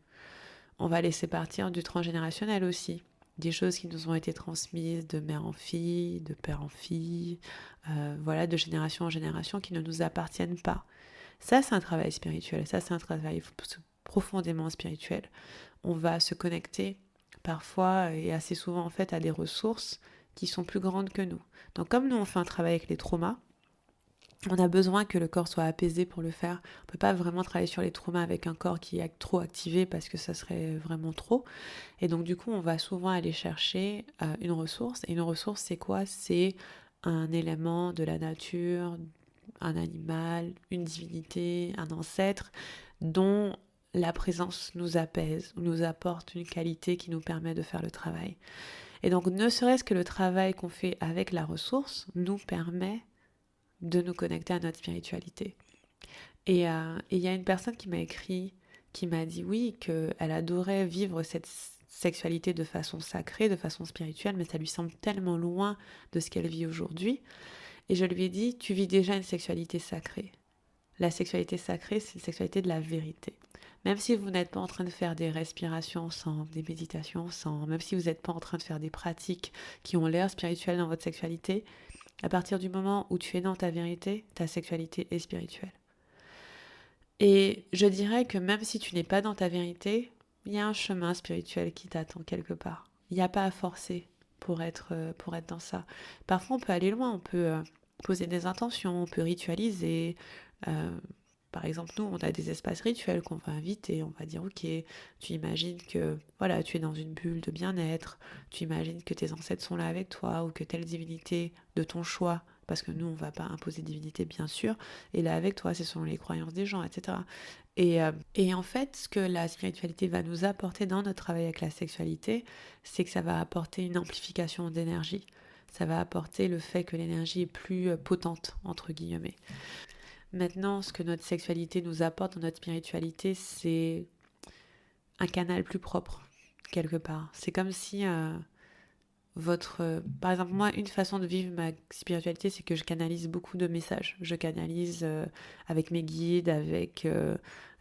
On va laisser partir du transgénérationnel aussi. Des choses qui nous ont été transmises de mère en fille, de père en fille, de génération en génération qui ne nous appartiennent pas. Ça, c'est un travail spirituel. Ça, c'est un travail profondément spirituel. On va se connecter parfois et assez souvent en fait à des ressources qui sont plus grandes que nous. Donc comme nous on fait un travail avec les traumas, on a besoin que le corps soit apaisé pour le faire. On ne peut pas vraiment travailler sur les traumas avec un corps qui est trop activé parce que ça serait vraiment trop. Et donc du coup, on va souvent aller chercher une ressource. Et une ressource, c'est quoi ? C'est un élément de la nature, un animal, une divinité, un ancêtre, dont la présence nous apaise, nous apporte une qualité qui nous permet de faire le travail. Et donc, ne serait-ce que le travail qu'on fait avec la ressource nous permet de nous connecter à notre spiritualité. Et il y a une personne qui m'a écrit, qui m'a dit oui, qu'elle adorait vivre cette sexualité de façon sacrée, de façon spirituelle, mais ça lui semble tellement loin de ce qu'elle vit aujourd'hui. Et je lui ai dit, tu vis déjà une sexualité sacrée. La sexualité sacrée, c'est la sexualité de la vérité. Même si vous n'êtes pas en train de faire des respirations ensemble, des méditations ensemble, même si vous n'êtes pas en train de faire des pratiques qui ont l'air spirituelles dans votre sexualité, à partir du moment où tu es dans ta vérité, ta sexualité est spirituelle. Et je dirais que même si tu n'es pas dans ta vérité, il y a un chemin spirituel qui t'attend quelque part. Il n'y a pas à forcer pour être dans ça. Parfois, on peut aller loin, on peut poser des intentions, on peut ritualiser, Par exemple, nous, on a des espaces rituels qu'on va inviter. On va dire, ok, tu imagines que voilà, tu es dans une bulle de bien-être. Tu imagines que tes ancêtres sont là avec toi ou que telle divinité de ton choix, parce que nous, on ne va pas imposer de divinité, bien sûr, est là avec toi. C'est selon les croyances des gens, etc. Et en fait, ce que la spiritualité va nous apporter dans notre travail avec la sexualité, c'est que ça va apporter une amplification d'énergie. Ça va apporter le fait que l'énergie est plus potente, entre guillemets. Maintenant, ce que notre sexualité nous apporte dans notre spiritualité, c'est un canal plus propre, quelque part. C'est comme si par exemple, moi, une façon de vivre ma spiritualité, c'est que je canalise beaucoup de messages. Je canalise avec mes guides, avec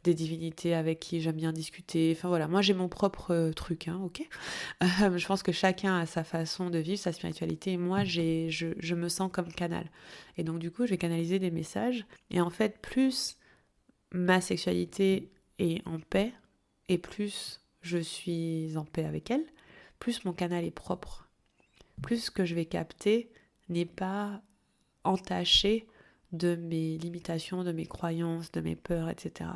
des divinités avec qui j'aime bien discuter. Enfin voilà, moi j'ai mon propre truc, hein, ok. Je pense que chacun a sa façon de vivre sa spiritualité. Et moi, je me sens comme canal. Et donc du coup, je vais canaliser des messages. Et en fait, plus ma sexualité est en paix, et plus je suis en paix avec elle, plus mon canal est propre. Plus ce que je vais capter n'est pas entaché de mes limitations, de mes croyances, de mes peurs, etc.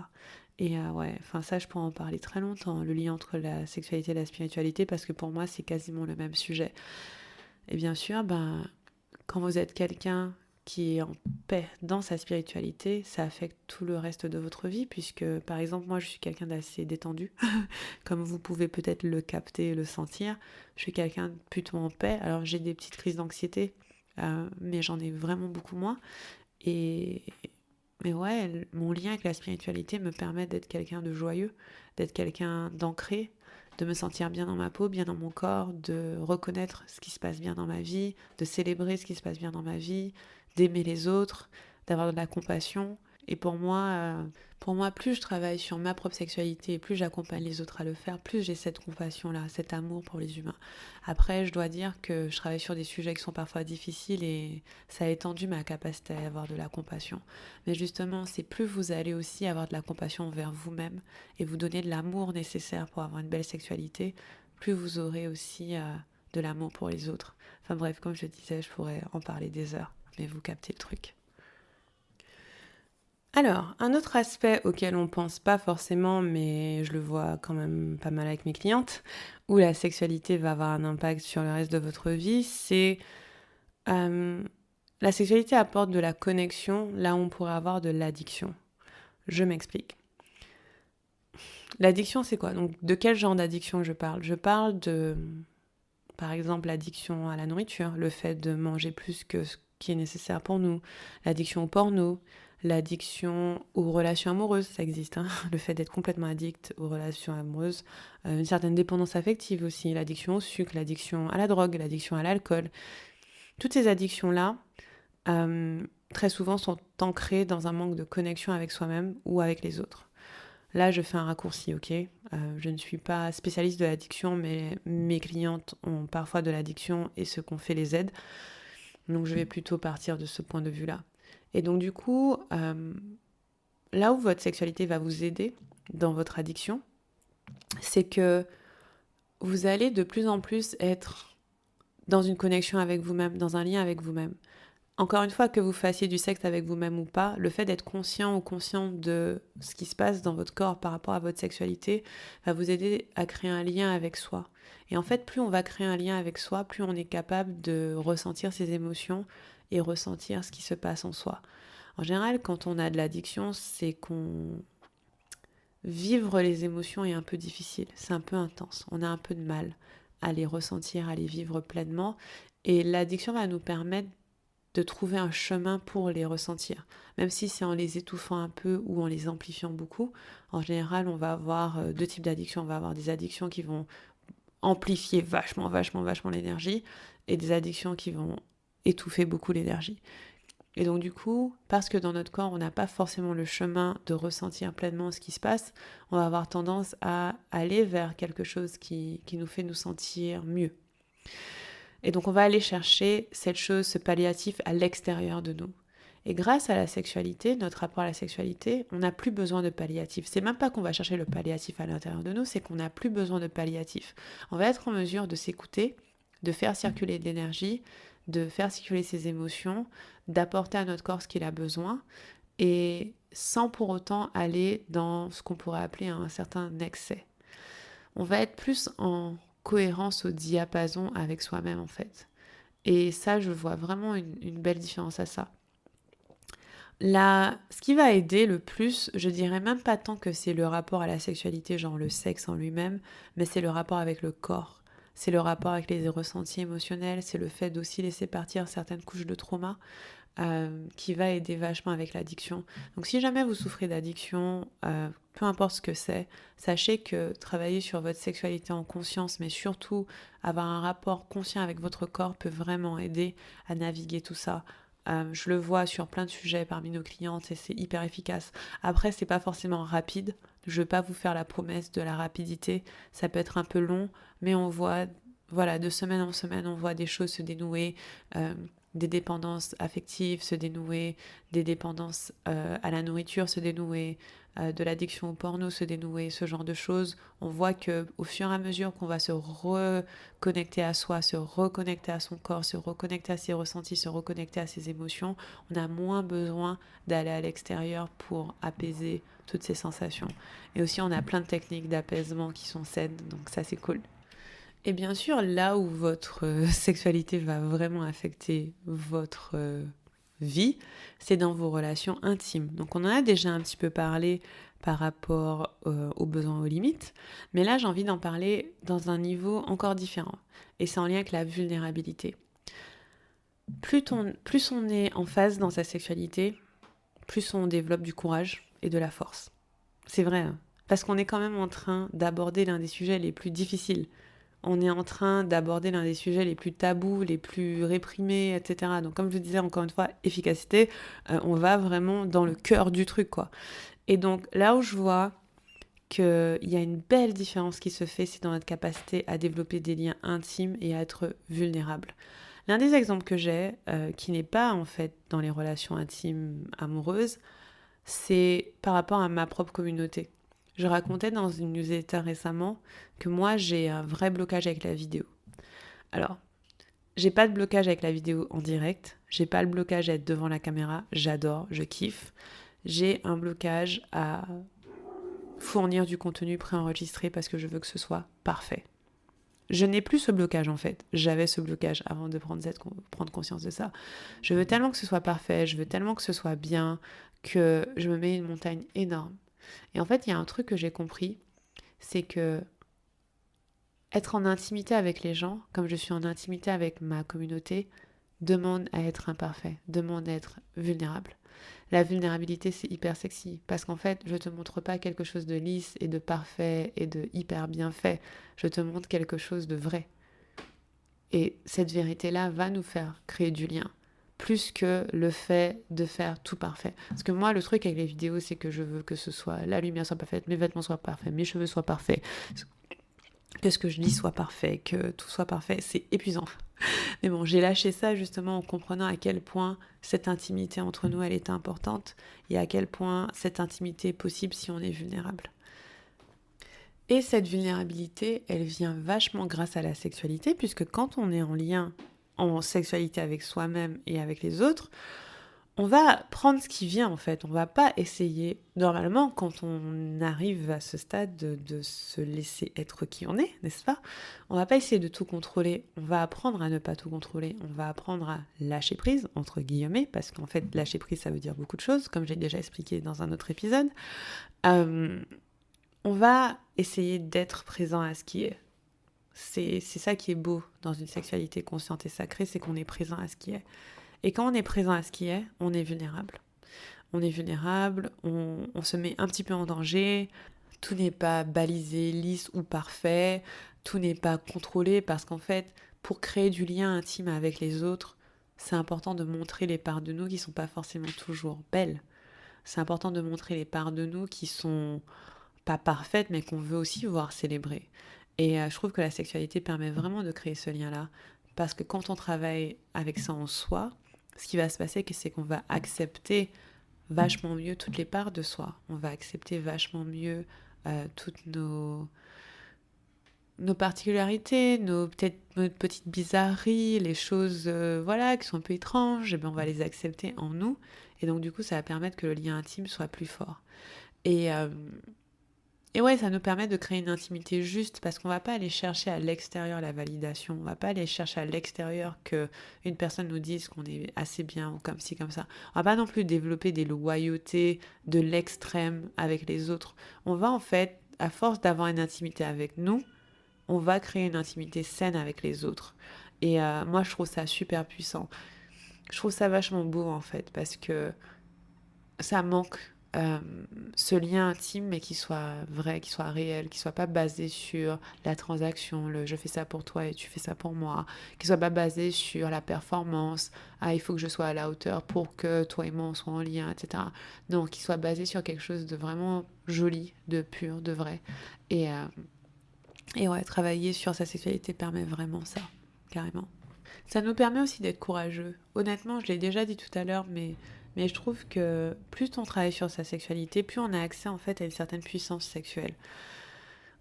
Et ouais, enfin ça je pourrais en parler très longtemps, le lien entre la sexualité et la spiritualité, parce que pour moi c'est quasiment le même sujet. Et bien sûr, quand vous êtes quelqu'un qui est en paix dans sa spiritualité, ça affecte tout le reste de votre vie, puisque par exemple moi je suis quelqu'un d'assez détendu, comme vous pouvez peut-être le capter et le sentir. Je suis quelqu'un plutôt en paix, alors j'ai des petites crises d'anxiété, mais j'en ai vraiment beaucoup moins. Et mais ouais, mon lien avec la spiritualité me permet d'être quelqu'un de joyeux, d'être quelqu'un d'ancré, de me sentir bien dans ma peau, bien dans mon corps, de reconnaître ce qui se passe bien dans ma vie, de célébrer ce qui se passe bien dans ma vie, d'aimer les autres, d'avoir de la compassion. Et pour moi, plus je travaille sur ma propre sexualité, plus j'accompagne les autres à le faire, plus j'ai cette compassion-là, cet amour pour les humains. Après, je dois dire que je travaille sur des sujets qui sont parfois difficiles et ça a étendu ma capacité à avoir de la compassion. Mais justement, c'est plus vous allez aussi avoir de la compassion envers vous-même et vous donner de l'amour nécessaire pour avoir une belle sexualité, plus vous aurez aussi de l'amour pour les autres. Enfin bref, comme je disais, je pourrais en parler des heures, mais vous captez le truc. Alors, un autre aspect auquel on pense pas forcément, mais je le vois quand même pas mal avec mes clientes, où la sexualité va avoir un impact sur le reste de votre vie, c'est la sexualité apporte de la connexion là où on pourrait avoir de l'addiction. Je m'explique. L'addiction, c'est quoi? Donc, de quel genre d'addiction je parle? Je parle de, par exemple, l'addiction à la nourriture, le fait de manger plus que ce qui est nécessaire pour nous, l'addiction au porno, l'addiction aux relations amoureuses, ça existe, hein, le fait d'être complètement addict aux relations amoureuses, une certaine dépendance affective aussi, l'addiction au sucre, l'addiction à la drogue, l'addiction à l'alcool. Toutes ces addictions-là, très souvent, sont ancrées dans un manque de connexion avec soi-même ou avec les autres. Là, je fais un raccourci, ok. Je ne suis pas spécialiste de l'addiction, mais mes clientes ont parfois de l'addiction et ce qu'on fait les aide. Donc, je vais plutôt partir de ce point de vue-là. Et donc, du coup, là où votre sexualité va vous aider dans votre addiction, c'est que vous allez de plus en plus être dans une connexion avec vous-même, dans un lien avec vous-même. Encore une fois, que vous fassiez du sexe avec vous-même ou pas, le fait d'être conscient ou consciente de ce qui se passe dans votre corps par rapport à votre sexualité va vous aider à créer un lien avec soi. Et en fait, plus on va créer un lien avec soi, plus on est capable de ressentir ses émotions et ressentir ce qui se passe en soi. En général, quand on a de l'addiction, c'est qu'on... Vivre les émotions est un peu difficile, c'est un peu intense. On a un peu de mal à les ressentir, à les vivre pleinement. Et l'addiction va nous permettre de trouver un chemin pour les ressentir. Même si c'est en les étouffant un peu ou en les amplifiant beaucoup. En général, on va avoir deux types d'addictions. On va avoir des addictions qui vont amplifier vachement l'énergie et des addictions qui vont étouffer beaucoup l'énergie. Et donc du coup, parce que dans notre corps, on n'a pas forcément le chemin de ressentir pleinement ce qui se passe, on va avoir tendance à aller vers quelque chose qui nous fait nous sentir mieux. Et donc on va aller chercher cette chose, ce palliatif à l'extérieur de nous. Et grâce à la sexualité, notre rapport à la sexualité, on n'a plus besoin de palliatif. C'est même pas qu'on va chercher le palliatif à l'intérieur de nous, c'est qu'on n'a plus besoin de palliatif. On va être en mesure de s'écouter, de faire circuler de l'énergie, de faire circuler ses émotions, d'apporter à notre corps ce qu'il a besoin. Et sans pour autant aller dans ce qu'on pourrait appeler un certain excès. On va être plus en cohérence au diapason avec soi-même en fait. Et ça, je vois vraiment une belle différence à ça. Là, ce qui va aider le plus, je dirais même pas tant que c'est le rapport à la sexualité, genre le sexe en lui-même, mais c'est le rapport avec le corps. C'est le rapport avec les ressentis émotionnels, c'est le fait d'aussi laisser partir certaines couches de trauma qui va aider vachement avec l'addiction. Donc si jamais vous souffrez d'addiction, peu importe ce que c'est, sachez que travailler sur votre sexualité en conscience, mais surtout avoir un rapport conscient avec votre corps peut vraiment aider à naviguer tout ça. Je le vois sur plein de sujets parmi nos clientes et c'est hyper efficace. Après, c'est pas forcément rapide. Je veux pas vous faire la promesse de la rapidité. Ça peut être un peu long, mais on voit, voilà, de semaine en semaine, on voit des choses se dénouer. Des dépendances affectives se dénouer, des dépendances à la nourriture se dénouer, de l'addiction au porno se dénouer, ce genre de choses. On voit que au fur et à mesure qu'on va se reconnecter à soi, se reconnecter à son corps, se reconnecter à ses ressentis, se reconnecter à ses émotions, on a moins besoin d'aller à l'extérieur pour apaiser toutes ces sensations. Et aussi, on a plein de techniques d'apaisement qui sont saines, donc ça c'est cool. Et bien sûr, là où votre sexualité va vraiment affecter votre vie, c'est dans vos relations intimes. Donc on en a déjà un petit peu parlé par rapport aux besoins aux limites, mais là j'ai envie d'en parler dans un niveau encore différent. Et c'est en lien avec la vulnérabilité. Plus on est en phase dans sa sexualité, plus on développe du courage et de la force. C'est vrai, hein, parce qu'on est quand même en train d'aborder l'un des sujets les plus difficiles. On est en train d'aborder l'un des sujets les plus tabous, les plus réprimés, etc. Donc comme je vous disais encore une fois, efficacité, on va vraiment dans le cœur du truc, quoi. Et donc là où je vois qu'il y a une belle différence qui se fait, c'est dans notre capacité à développer des liens intimes et à être vulnérable. L'un des exemples que j'ai, qui n'est pas en fait dans les relations intimes amoureuses, c'est par rapport à ma propre communauté. Je racontais dans une newsletter récemment que moi j'ai un vrai blocage avec la vidéo. Alors, j'ai pas de blocage avec la vidéo en direct, j'ai pas le blocage à être devant la caméra, j'adore, je kiffe. J'ai un blocage à fournir du contenu préenregistré parce que je veux que ce soit parfait. Je n'ai plus ce blocage en fait. J'avais ce blocage avant de prendre conscience de ça. Je veux tellement que ce soit parfait, je veux tellement que ce soit bien, que je me mets une montagne énorme. Et en fait, il y a un truc que j'ai compris, c'est que être en intimité avec les gens, comme je suis en intimité avec ma communauté, demande à être imparfait, demande à être vulnérable. La vulnérabilité, c'est hyper sexy, parce qu'en fait, je te montre pas quelque chose de lisse et de parfait et de hyper bien fait. Je te montre quelque chose de vrai. Et cette vérité-là va nous faire créer du lien, plus que le fait de faire tout parfait. Parce que moi, le truc avec les vidéos, c'est que je veux que ce soit, la lumière soit parfaite, mes vêtements soient parfaits, mes cheveux soient parfaits, que ce que je dis soit parfait, que tout soit parfait. C'est épuisant. Mais bon, j'ai lâché ça justement en comprenant à quel point cette intimité entre nous, elle est importante et à quel point cette intimité est possible si on est vulnérable. Et cette vulnérabilité, elle vient vachement grâce à la sexualité, puisque quand on est en lien en sexualité avec soi-même et avec les autres, on va prendre ce qui vient en fait. On va pas essayer, normalement, quand on arrive à ce stade de se laisser être qui on est, n'est-ce pas? On va pas essayer de tout contrôler. On va apprendre à ne pas tout contrôler. On va apprendre à lâcher prise, entre guillemets, parce qu'en fait, lâcher prise, ça veut dire beaucoup de choses, comme j'ai déjà expliqué dans un autre épisode. On va essayer d'être présent à ce qui est. C'est ça qui est beau dans une sexualité consciente et sacrée, c'est qu'on est présent à ce qui est. Et quand on est présent à ce qui est, on est vulnérable. On est vulnérable, on se met un petit peu en danger, tout n'est pas balisé, lisse ou parfait, tout n'est pas contrôlé parce qu'en fait, pour créer du lien intime avec les autres, c'est important de montrer les parts de nous qui ne sont pas forcément toujours belles. C'est important de montrer les parts de nous qui sont pas parfaites, mais qu'on veut aussi voir célébrer. Et je trouve que la sexualité permet vraiment de créer ce lien-là, parce que quand on travaille avec ça en soi, ce qui va se passer, c'est qu'on va accepter vachement mieux toutes les parts de soi. On va accepter vachement mieux toutes nos particularités, peut-être nos petites bizarreries, les choses voilà, qui sont un peu étranges, et bien on va les accepter en nous. Et donc du coup, ça va permettre que le lien intime soit plus fort. Et, euh, et ouais, ça nous permet de créer une intimité juste parce qu'on va pas aller chercher à l'extérieur la validation. On va pas aller chercher à l'extérieur que une personne nous dise qu'on est assez bien ou comme ci, comme ça. On va pas non plus développer des loyautés de l'extrême avec les autres. On va en fait, à force d'avoir une intimité avec nous, on va créer une intimité saine avec les autres. Et moi, je trouve ça super puissant. Je trouve ça vachement beau en fait parce que ça manque euh, ce lien intime, mais qui soit vrai, qui soit réel, qui soit pas basé sur la transaction, le je fais ça pour toi et tu fais ça pour moi, qui soit pas basé sur la performance, ah il faut que je sois à la hauteur pour que toi et moi on soit en lien, etc. Non, qui soit basé sur quelque chose de vraiment joli, de pur, de vrai. Et, euh, et ouais, travailler sur sa sexualité permet vraiment ça, carrément. Ça nous permet aussi d'être courageux. Honnêtement, je l'ai déjà dit tout à l'heure, mais je trouve que plus on travaille sur sa sexualité, plus on a accès en fait à une certaine puissance sexuelle.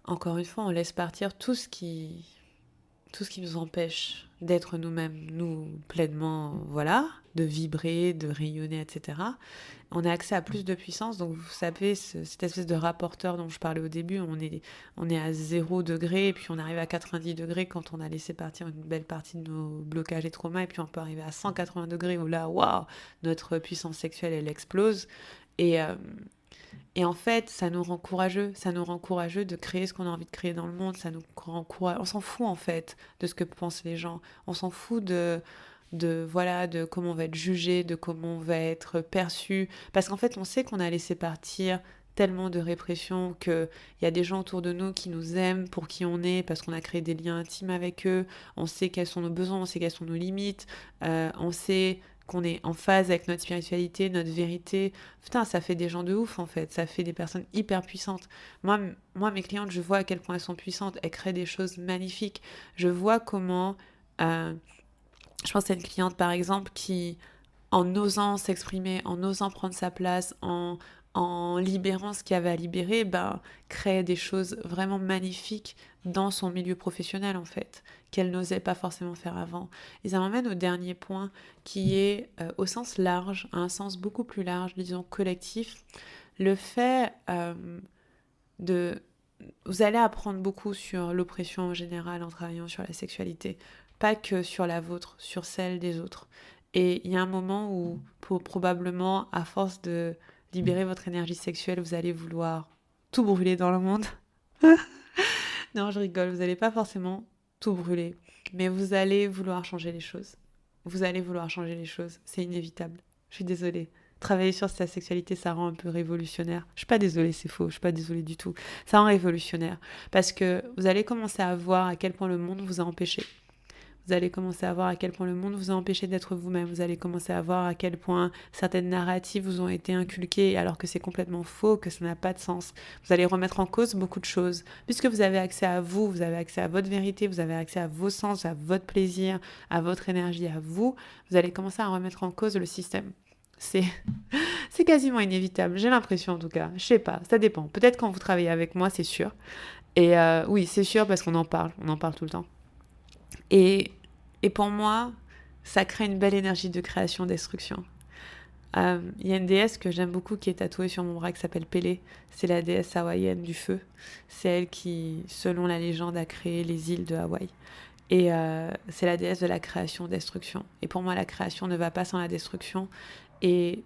Encore une fois, on laisse partir tout ce qui nous empêche d'être nous-mêmes, nous pleinement, voilà, de vibrer, de rayonner, etc. On a accès à plus de puissance, donc vous savez, cette espèce de rapporteur dont je parlais au début, on est à 0 degré, et puis on arrive à 90 degrés quand on a laissé partir une belle partie de nos blocages et traumas, et puis on peut arriver à 180 degrés où là, waouh, notre puissance sexuelle, elle explose. Et, euh, et en fait, ça nous rend courageux de créer ce qu'on a envie de créer dans le monde, ça nous rend courageux. On s'en fout en fait de ce que pensent les gens, on s'en fout voilà, de comment on va être jugé, de comment on va être perçu, parce qu'en fait, on sait qu'on a laissé partir tellement de répression qu'il y a des gens autour de nous qui nous aiment pour qui on est, parce qu'on a créé des liens intimes avec eux, on sait quels sont nos besoins, on sait quelles sont nos limites, on sait qu'on est en phase avec notre spiritualité, notre vérité. Putain, ça fait des gens de ouf en fait, ça fait des personnes hyper puissantes. Moi mes clientes, je vois à quel point elles sont puissantes, elles créent des choses magnifiques. Je vois comment, je pense à une cliente par exemple qui, en osant s'exprimer, en osant prendre sa place, en libérant ce qu'il y avait à libérer, ben, crée des choses vraiment magnifiques dans son milieu professionnel en fait, qu'elle n'osait pas forcément faire avant. Et ça m'emmène au dernier point qui est au sens large, à un sens beaucoup plus large, disons collectif, le fait de... Vous allez apprendre beaucoup sur l'oppression en général en travaillant sur la sexualité, pas que sur la vôtre, sur celle des autres. Et il y a un moment où, probablement, à force de libérer votre énergie sexuelle, vous allez vouloir tout brûler dans le monde. Non, je rigole, vous n'allez pas forcément tout brûler, mais vous allez vouloir changer les choses. Vous allez vouloir changer les choses, c'est inévitable. Je suis désolée. Travailler sur sa sexualité, ça rend un peu révolutionnaire. Je suis pas désolée, c'est faux, je suis pas désolée du tout. Ça rend révolutionnaire parce que vous allez commencer à voir à quel point le monde vous a empêché. Vous allez commencer à voir à quel point le monde vous a empêché d'être vous-même. Vous allez commencer à voir à quel point certaines narratives vous ont été inculquées alors que c'est complètement faux, que ça n'a pas de sens. Vous allez remettre en cause beaucoup de choses. Puisque vous avez accès à vous, vous avez accès à votre vérité, vous avez accès à vos sens, à votre plaisir, à votre énergie, à vous, vous allez commencer à remettre en cause le système. C'est, c'est quasiment inévitable, j'ai l'impression en tout cas. Je sais pas, ça dépend. Peut-être quand vous travaillez avec moi, c'est sûr. Et oui, c'est sûr parce qu'on en parle tout le temps. Et, et pour moi, ça crée une belle énergie de création-destruction. Il y a une déesse que j'aime beaucoup qui est tatouée sur mon bras qui s'appelle Pélé. C'est la déesse hawaïenne du feu. C'est elle qui, selon la légende, a créé les îles de Hawaï. Et c'est la déesse de la création-destruction. Et pour moi, la création ne va pas sans la destruction. Et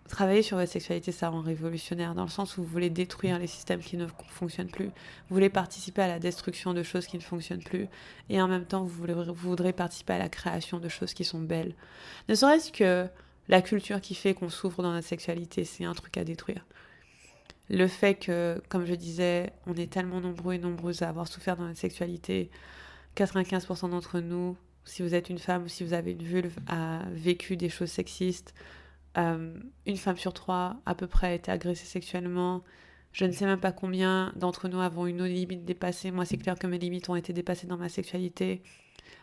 travailler sur votre sexualité, ça rend révolutionnaire dans le sens où vous voulez détruire les systèmes qui ne fonctionnent plus. Vous voulez participer à la destruction de choses qui ne fonctionnent plus. Et en même temps, vous voudrez participer à la création de choses qui sont belles. Ne serait-ce que la culture qui fait qu'on souffre dans notre sexualité, c'est un truc à détruire. Le fait que, comme je disais, on est tellement nombreux et nombreuses à avoir souffert dans notre sexualité, 95% d'entre nous, si vous êtes une femme ou si vous avez une vulve, a vécu des choses sexistes. Une femme sur 3 à peu près a été agressée sexuellement. Je ne sais même pas combien d'entre nous avons eu nos limites dépassées. Moi, c'est clair que mes limites ont été dépassées dans ma sexualité.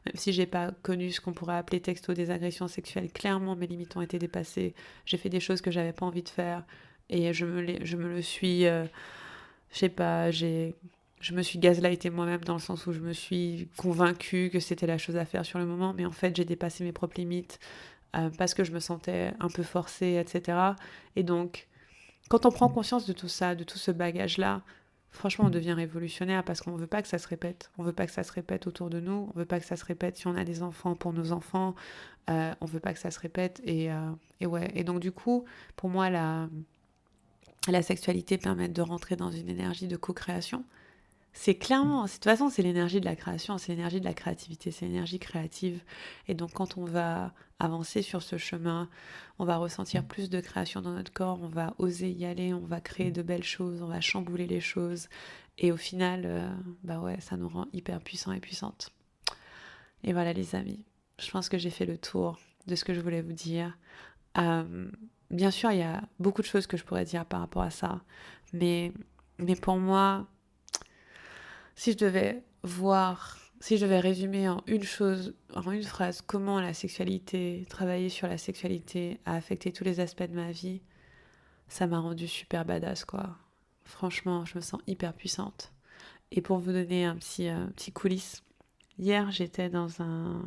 Même si j'ai pas connu ce qu'on pourrait appeler texto des agressions sexuelles, clairement mes limites ont été dépassées. J'ai fait des choses que j'avais pas envie de faire et je me le suis, je sais pas, je me suis gaslightée moi-même dans le sens où je me suis convaincue que c'était la chose à faire sur le moment, mais en fait j'ai dépassé mes propres limites. parce que je me sentais un peu forcée, etc. Et donc, quand on prend conscience de tout ça, de tout ce bagage-là, franchement, on devient révolutionnaire parce qu'on ne veut pas que ça se répète. On ne veut pas que ça se répète autour de nous. On ne veut pas que ça se répète si on a des enfants pour nos enfants. On ne veut pas que ça se répète. Et ouais. Et donc, du coup, pour moi, la sexualité permet de rentrer dans une énergie de co-création. C'est clairement, de toute façon, c'est l'énergie de la création, c'est l'énergie de la créativité, c'est l'énergie créative. Et donc, quand on va avancer sur ce chemin, on va ressentir plus de création dans notre corps, on va oser y aller, on va créer de belles choses, on va chambouler les choses. Et au final, bah ouais, ça nous rend hyper puissants et puissantes. Et voilà, les amis, je pense que j'ai fait le tour de ce que je voulais vous dire. Bien sûr, il y a beaucoup de choses que je pourrais dire par rapport à ça, mais pour moi, si je devais résumer en une chose, en une phrase, comment la sexualité, travailler sur la sexualité a affecté tous les aspects de ma vie, ça m'a rendue super badass, quoi. Franchement, je me sens hyper puissante. Et pour vous donner un petit coulisses, hier, j'étais dans un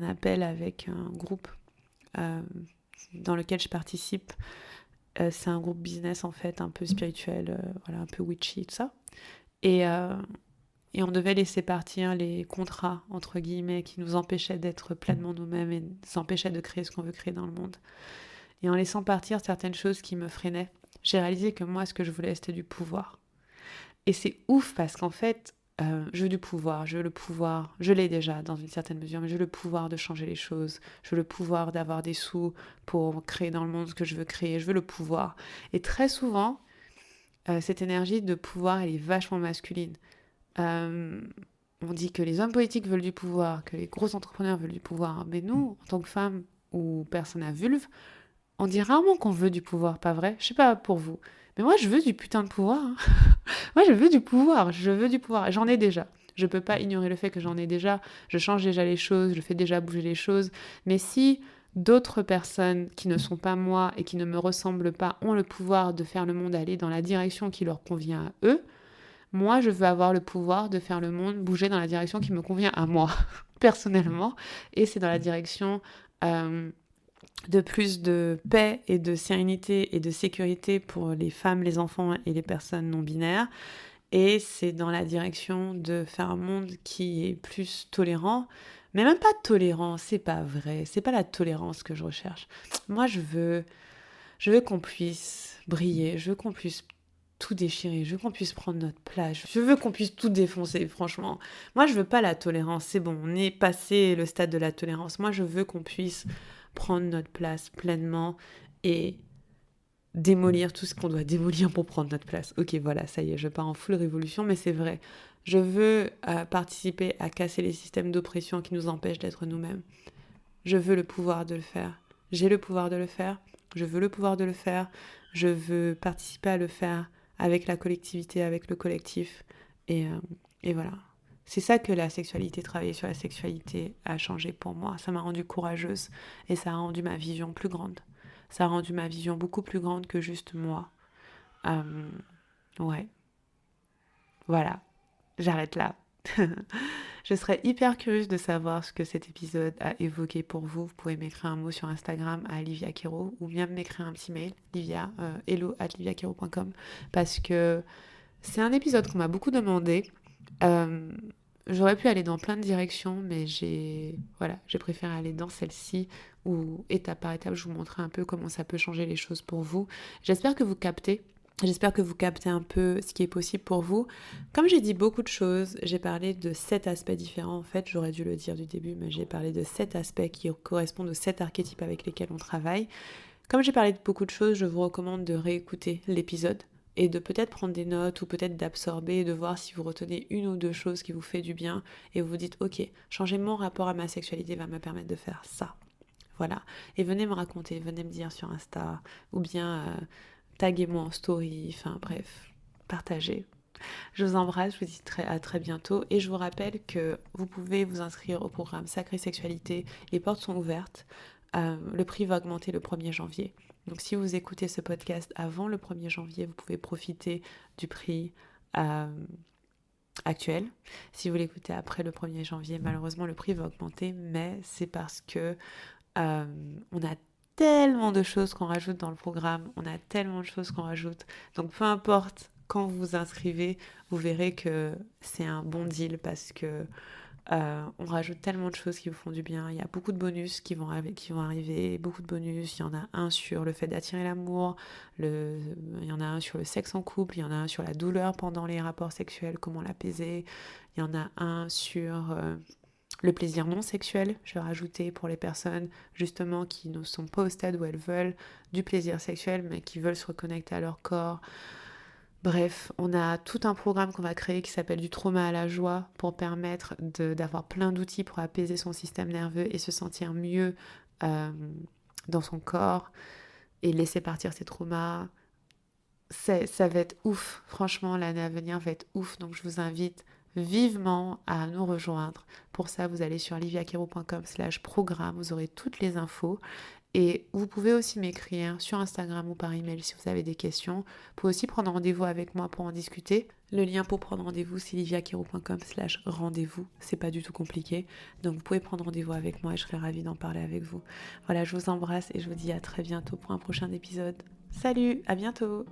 appel avec un groupe dans lequel je participe. C'est un groupe business, en fait, un peu spirituel, voilà, un peu witchy, tout ça. Et on devait laisser partir les contrats, entre guillemets, qui nous empêchaient d'être pleinement nous-mêmes et nous empêchaient de créer ce qu'on veut créer dans le monde. Et en laissant partir certaines choses qui me freinaient, j'ai réalisé que moi, ce que je voulais, c'était du pouvoir. Et c'est ouf parce qu'en fait, je veux du pouvoir, je veux le pouvoir, je l'ai déjà dans une certaine mesure, mais je veux le pouvoir de changer les choses, je veux le pouvoir d'avoir des sous pour créer dans le monde ce que je veux créer, je veux le pouvoir. Et très souvent, cette énergie de pouvoir, elle est vachement masculine. On dit que les hommes politiques veulent du pouvoir, que les gros entrepreneurs veulent du pouvoir, mais nous, en tant que femmes ou personnes à vulve, on dit rarement qu'on veut du pouvoir, pas vrai? Je sais pas pour vous, mais moi je veux du putain de pouvoir. Hein. Moi je veux du pouvoir, j'en ai déjà. Je peux pas ignorer le fait que j'en ai déjà, je change déjà les choses, je fais déjà bouger les choses, mais si d'autres personnes qui ne sont pas moi et qui ne me ressemblent pas ont le pouvoir de faire le monde aller dans la direction qui leur convient à eux, moi, je veux avoir le pouvoir de faire le monde bouger dans la direction qui me convient à moi, personnellement. Et c'est dans la direction de plus de paix et de sérénité et de sécurité pour les femmes, les enfants et les personnes non binaires. Et c'est dans la direction de faire un monde qui est plus tolérant. Mais même pas tolérant, c'est pas vrai. C'est pas la tolérance que je recherche. Moi, je veux qu'on puisse briller. Je veux qu'on puisse tout déchirer, je veux qu'on puisse prendre notre place, je veux qu'on puisse tout défoncer, franchement. Moi, je veux pas la tolérance, c'est bon, on est passé le stade de la tolérance. Moi, je veux qu'on puisse prendre notre place pleinement et démolir tout ce qu'on doit démolir pour prendre notre place. Ok, voilà, ça y est, je pars en full révolution, mais c'est vrai. Je veux participer à casser les systèmes d'oppression qui nous empêchent d'être nous-mêmes. Je veux le pouvoir de le faire. J'ai le pouvoir de le faire. Je veux le pouvoir de le faire. Je veux participer à le faire avec la collectivité, avec le collectif. Et voilà. C'est ça que la sexualité, travailler sur la sexualité a changé pour moi. Ça m'a rendue courageuse et ça a rendu ma vision plus grande. Ça a rendu ma vision beaucoup plus grande que juste moi. Ouais. Voilà. J'arrête là. Je serais hyper curieuse de savoir ce que cet épisode a évoqué pour vous. Vous pouvez m'écrire un mot sur Instagram à Livia Quero ou bien m'écrire un petit mail, hello@liviaquero.com, parce que c'est un épisode qu'on m'a beaucoup demandé. J'aurais pu aller dans plein de directions, mais j'ai préféré aller dans celle-ci où étape par étape je vous montrerai un peu comment ça peut changer les choses pour vous. J'espère que vous captez un peu ce qui est possible pour vous. Comme j'ai dit beaucoup de choses, j'ai parlé de 7 aspects différents. En fait, j'aurais dû le dire du début, mais j'ai parlé de 7 aspects qui correspondent aux 7 archétypes avec lesquels on travaille. Comme j'ai parlé de beaucoup de choses, je vous recommande de réécouter l'épisode et de peut-être prendre des notes ou peut-être d'absorber et de voir si vous retenez une ou deux choses qui vous fait du bien et vous dites « Ok, changer mon rapport à ma sexualité va me permettre de faire ça. » Voilà. Et venez me raconter, venez me dire sur Insta ou bien... taguez-moi en story, enfin bref, partagez. Je vous embrasse, je vous dis à très bientôt et je vous rappelle que vous pouvez vous inscrire au programme Sacrée Sexualité. Les portes sont ouvertes. Le prix va augmenter le 1er janvier. Donc si vous écoutez ce podcast avant le 1er janvier, vous pouvez profiter du prix actuel. Si vous l'écoutez après le 1er janvier, malheureusement le prix va augmenter, mais c'est parce que On a tellement de choses qu'on rajoute dans le programme, on a tellement de choses qu'on rajoute. Donc peu importe quand vous vous inscrivez, vous verrez que c'est un bon deal parce que on rajoute tellement de choses qui vous font du bien. Il y a beaucoup de bonus qui vont arriver, beaucoup de bonus. Il y en a un sur le fait d'attirer l'amour, il y en a un sur le sexe en couple, il y en a un sur la douleur pendant les rapports sexuels, comment l'apaiser. Il y en a un sur le plaisir non sexuel, je vais rajouter pour les personnes justement qui ne sont pas au stade où elles veulent du plaisir sexuel mais qui veulent se reconnecter à leur corps. Bref, on a tout un programme qu'on va créer qui s'appelle du trauma à la joie pour permettre d'avoir plein d'outils pour apaiser son système nerveux et se sentir mieux euh, dans son corps et laisser partir ses traumas. Ça va être ouf, franchement l'année à venir va être ouf, donc je vous invite vivement à nous rejoindre. Pour ça, vous allez sur liviakero.com/programme, vous aurez toutes les infos. Et vous pouvez aussi m'écrire sur Instagram ou par email si vous avez des questions. Vous pouvez aussi prendre rendez-vous avec moi pour en discuter. Le lien pour prendre rendez-vous, c'est liviakero.com/rendez-vous. C'est pas du tout compliqué. Donc vous pouvez prendre rendez-vous avec moi et je serai ravie d'en parler avec vous. Voilà, je vous embrasse et je vous dis à très bientôt pour un prochain épisode. Salut, à bientôt!